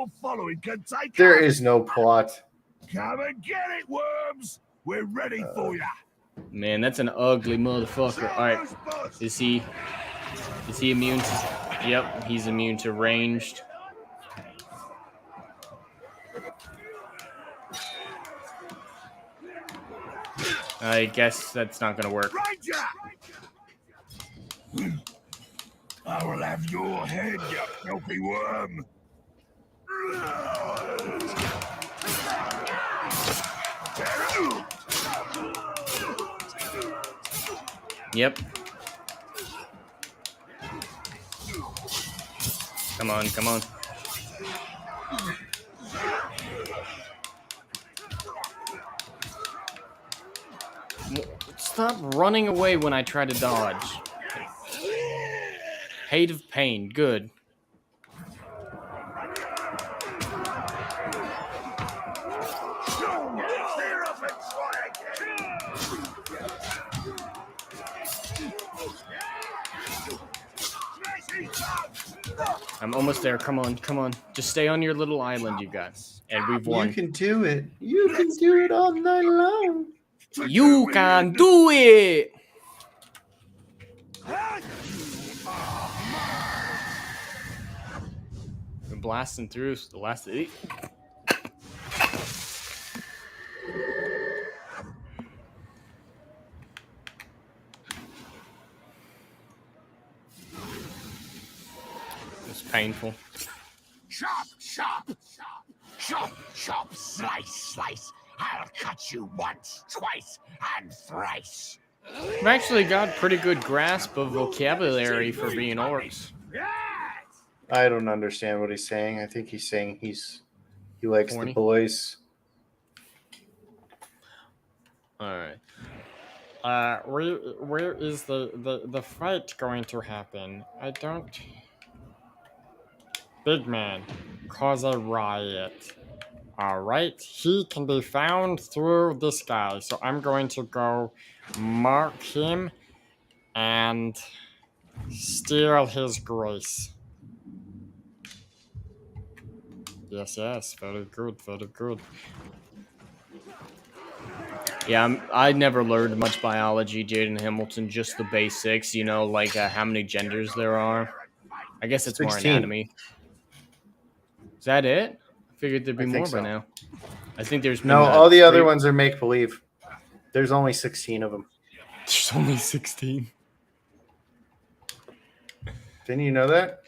There is no plot. Come and get it, worms. We're ready for you. Man, that's an ugly motherfucker. All right, is he immune to? Yep, he's immune to ranged. I guess that's not gonna work. I will have your head, you filthy worm. Yep. Come on, come on. Stop running away when I try to dodge. Hate of pain. Good. I'm almost there. Come on, come on. Just stay on your little island you got. And we've won. You can do it. You can do it all night long. You can do it! We're blasting through the last 8. It's painful. Chop, chop, chop, chop, chop, slice, slice. I'll cut you once, twice, and thrice. I've actually got pretty good grasp of vocabulary for being orcs. I don't understand what he's saying. I think he's saying he likes Horny. the boys. All right. Where is the fight going to happen? I don't. Big man, cause a riot. All right, he can be found through this guy. So I'm going to go mark him and steal his grace. Yes, very good, very good. Yeah, I never learned much biology, Jaden Hamilton, just the basics, like how many genders there are. I guess it's 16. more anatomy. Is that it? I figured there'd be I more think by so. now. I think there's been, No, all the other ones are make-believe. There's only 16 of them. There's only 16. Didn't you know that?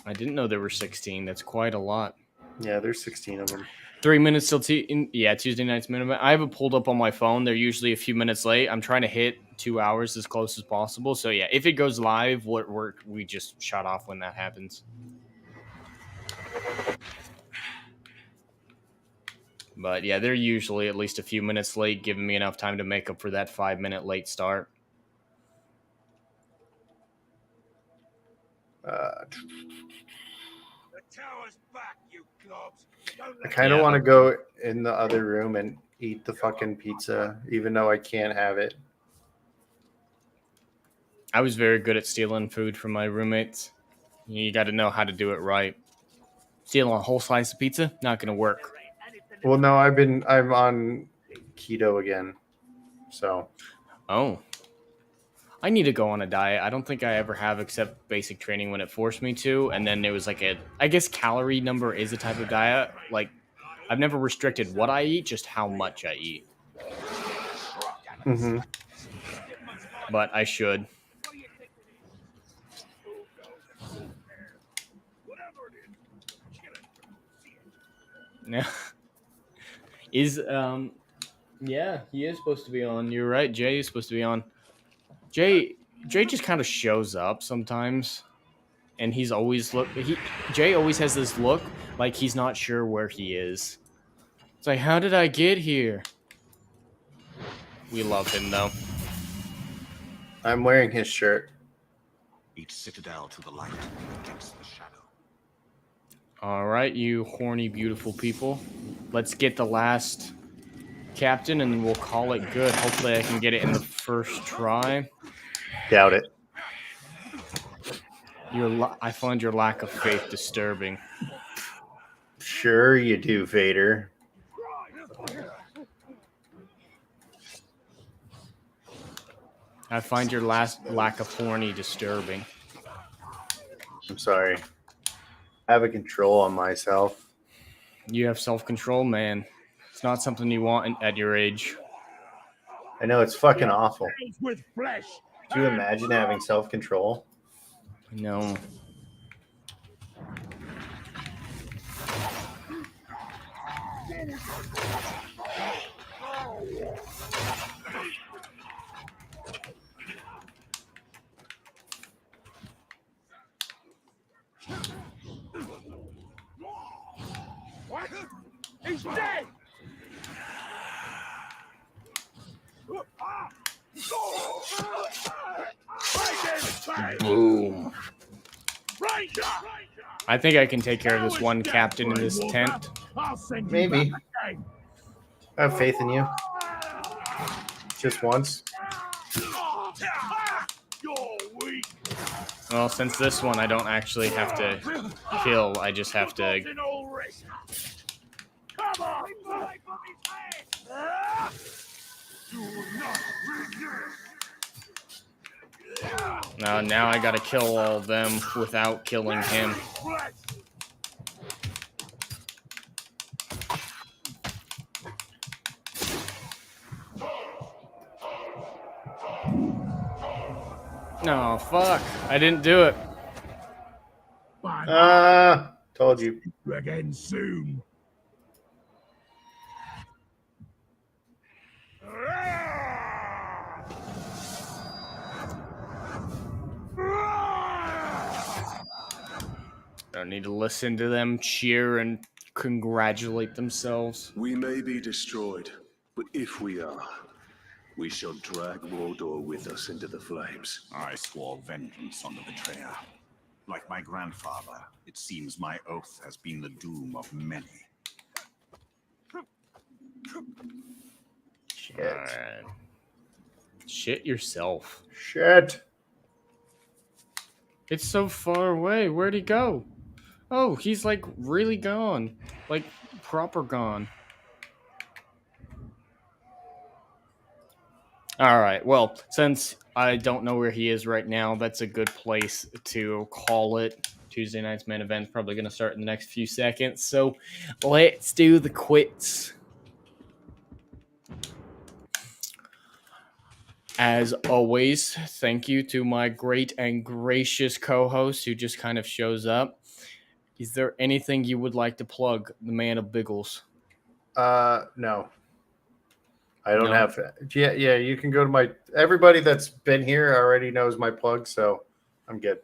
I didn't know there were 16. That's quite a lot. Yeah, there's 16 of them. 3 minutes till Tuesday night's minimum. I have it pulled up on my phone. They're usually a few minutes late. I'm trying to hit 2 hours as close as possible. So yeah, if it goes live, we just shut off when that happens. But yeah, they're usually at least a few minutes late, giving me enough time to make up for that 5-minute late start. The tower's back, you globs. I kind of want to go in the other room and eat the fucking pizza, even though I can't have it. I was very good at stealing food from my roommates. You got to know how to do it right. Stealing a whole slice of pizza, not going to work. Well, no, I'm on keto again. So. Oh. I need to go on a diet. I don't think I ever have except basic training when it forced me to. And then it was like I guess calorie number is a type of diet. Like, I've never restricted what I eat, just how much I eat. Mm-hmm. But I should. Yeah. Yeah, he is supposed to be on. You're right. Jay is supposed to be on. Jay just kind of shows up sometimes, and he's always Jay always has this look like he's not sure where he is. It's like, how did I get here? We love him though. I'm wearing his shirt. Each citadel to the light against the shadow. All right, you horny, beautiful people. Let's get the last captain, and we'll call it good. Hopefully, I can get it in the first try. Doubt it. I find your lack of faith disturbing. Sure you do, Vader. I find your lack of horny disturbing. I'm sorry. I have a control on myself. You have self-control, man. It's not something you want at your age. I know, it's fucking awful. With flesh. Do you imagine having self-control? No. What? He's dead! Boom. I think I can take care of this one captain in this tent. Maybe. I have faith in you. Just once. Well, since this one I don't actually have to kill, I just have to... Now I gotta kill all of them without killing him. No, fuck. I didn't do it. Told you. Again soon. Don't need to listen to them cheer and congratulate themselves. We may be destroyed, but if we are, we shall drag Mordor with us into the flames. I swore vengeance on the betrayer. Like my grandfather, it seems my oath has been the doom of many. Shit. Alright. Shit yourself. Shit. It's so far away. Where'd he go? Oh, he's like really gone. Like proper gone. Alright, well, since I don't know where he is right now, that's a good place to call it. Tuesday night's main event's probably going to start in the next few seconds. So let's do the quits. As always, thank you to my great and gracious co-host who just kind of shows up. Is there anything you would like to plug, the man of Biggles? No. I don't have. Yeah, you can go to my. Everybody that's been here already knows my plug, so I'm good.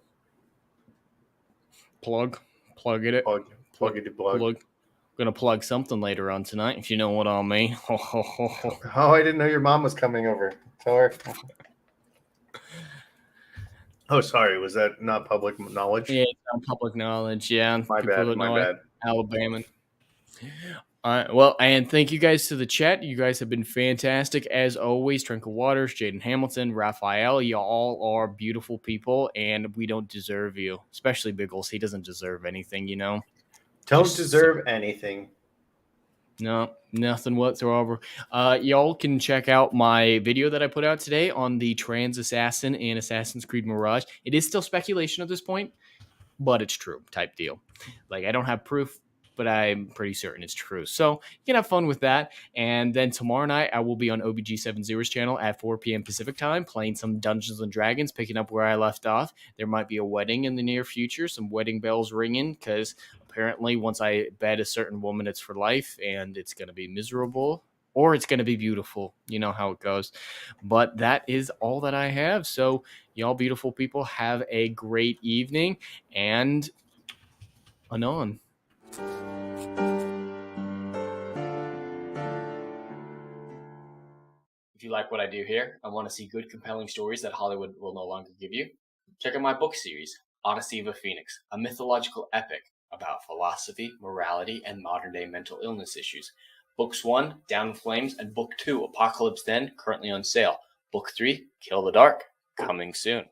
Plug it. Plug it. Gonna plug something later on tonight, if you know what I mean. Oh, I didn't know your mom was coming over. Tell her. Oh, sorry. Was that not public knowledge? Yeah, it's not public knowledge. Yeah, My bad. Alabama. Well, and thank you guys to the chat. You guys have been fantastic as always. Trinkle Waters, Jaden Hamilton, Raphael. Y'all are beautiful people, and we don't deserve you, especially Biggles. He doesn't deserve anything, you know. Don't deserve anything. No, nothing whatsoever. Y'all can check out my video that I put out today on the trans assassin in Assassin's Creed Mirage. It is still speculation at this point, but it's true type deal. Like, I don't have proof, but I'm pretty certain it's true. So you can have fun with that. And then tomorrow night, I will be on OBG70's channel at 4 p.m. Pacific time, playing some Dungeons and Dragons, picking up where I left off. There might be a wedding in the near future, some wedding bells ringing, because apparently once I bed a certain woman, it's for life, and it's going to be miserable, or it's going to be beautiful. You know how it goes. But that is all that I have. So y'all beautiful people, have a great evening, and anon. If you like what I do here and want to see good, compelling stories that Hollywood will no longer give you, check out my book series, Odyssey of a Phoenix, a mythological epic about philosophy, morality, and modern-day mental illness issues. Books 1, Down in Flames, and Book 2, Apocalypse Then, currently on sale. Book 3, Kill the Dark, coming soon.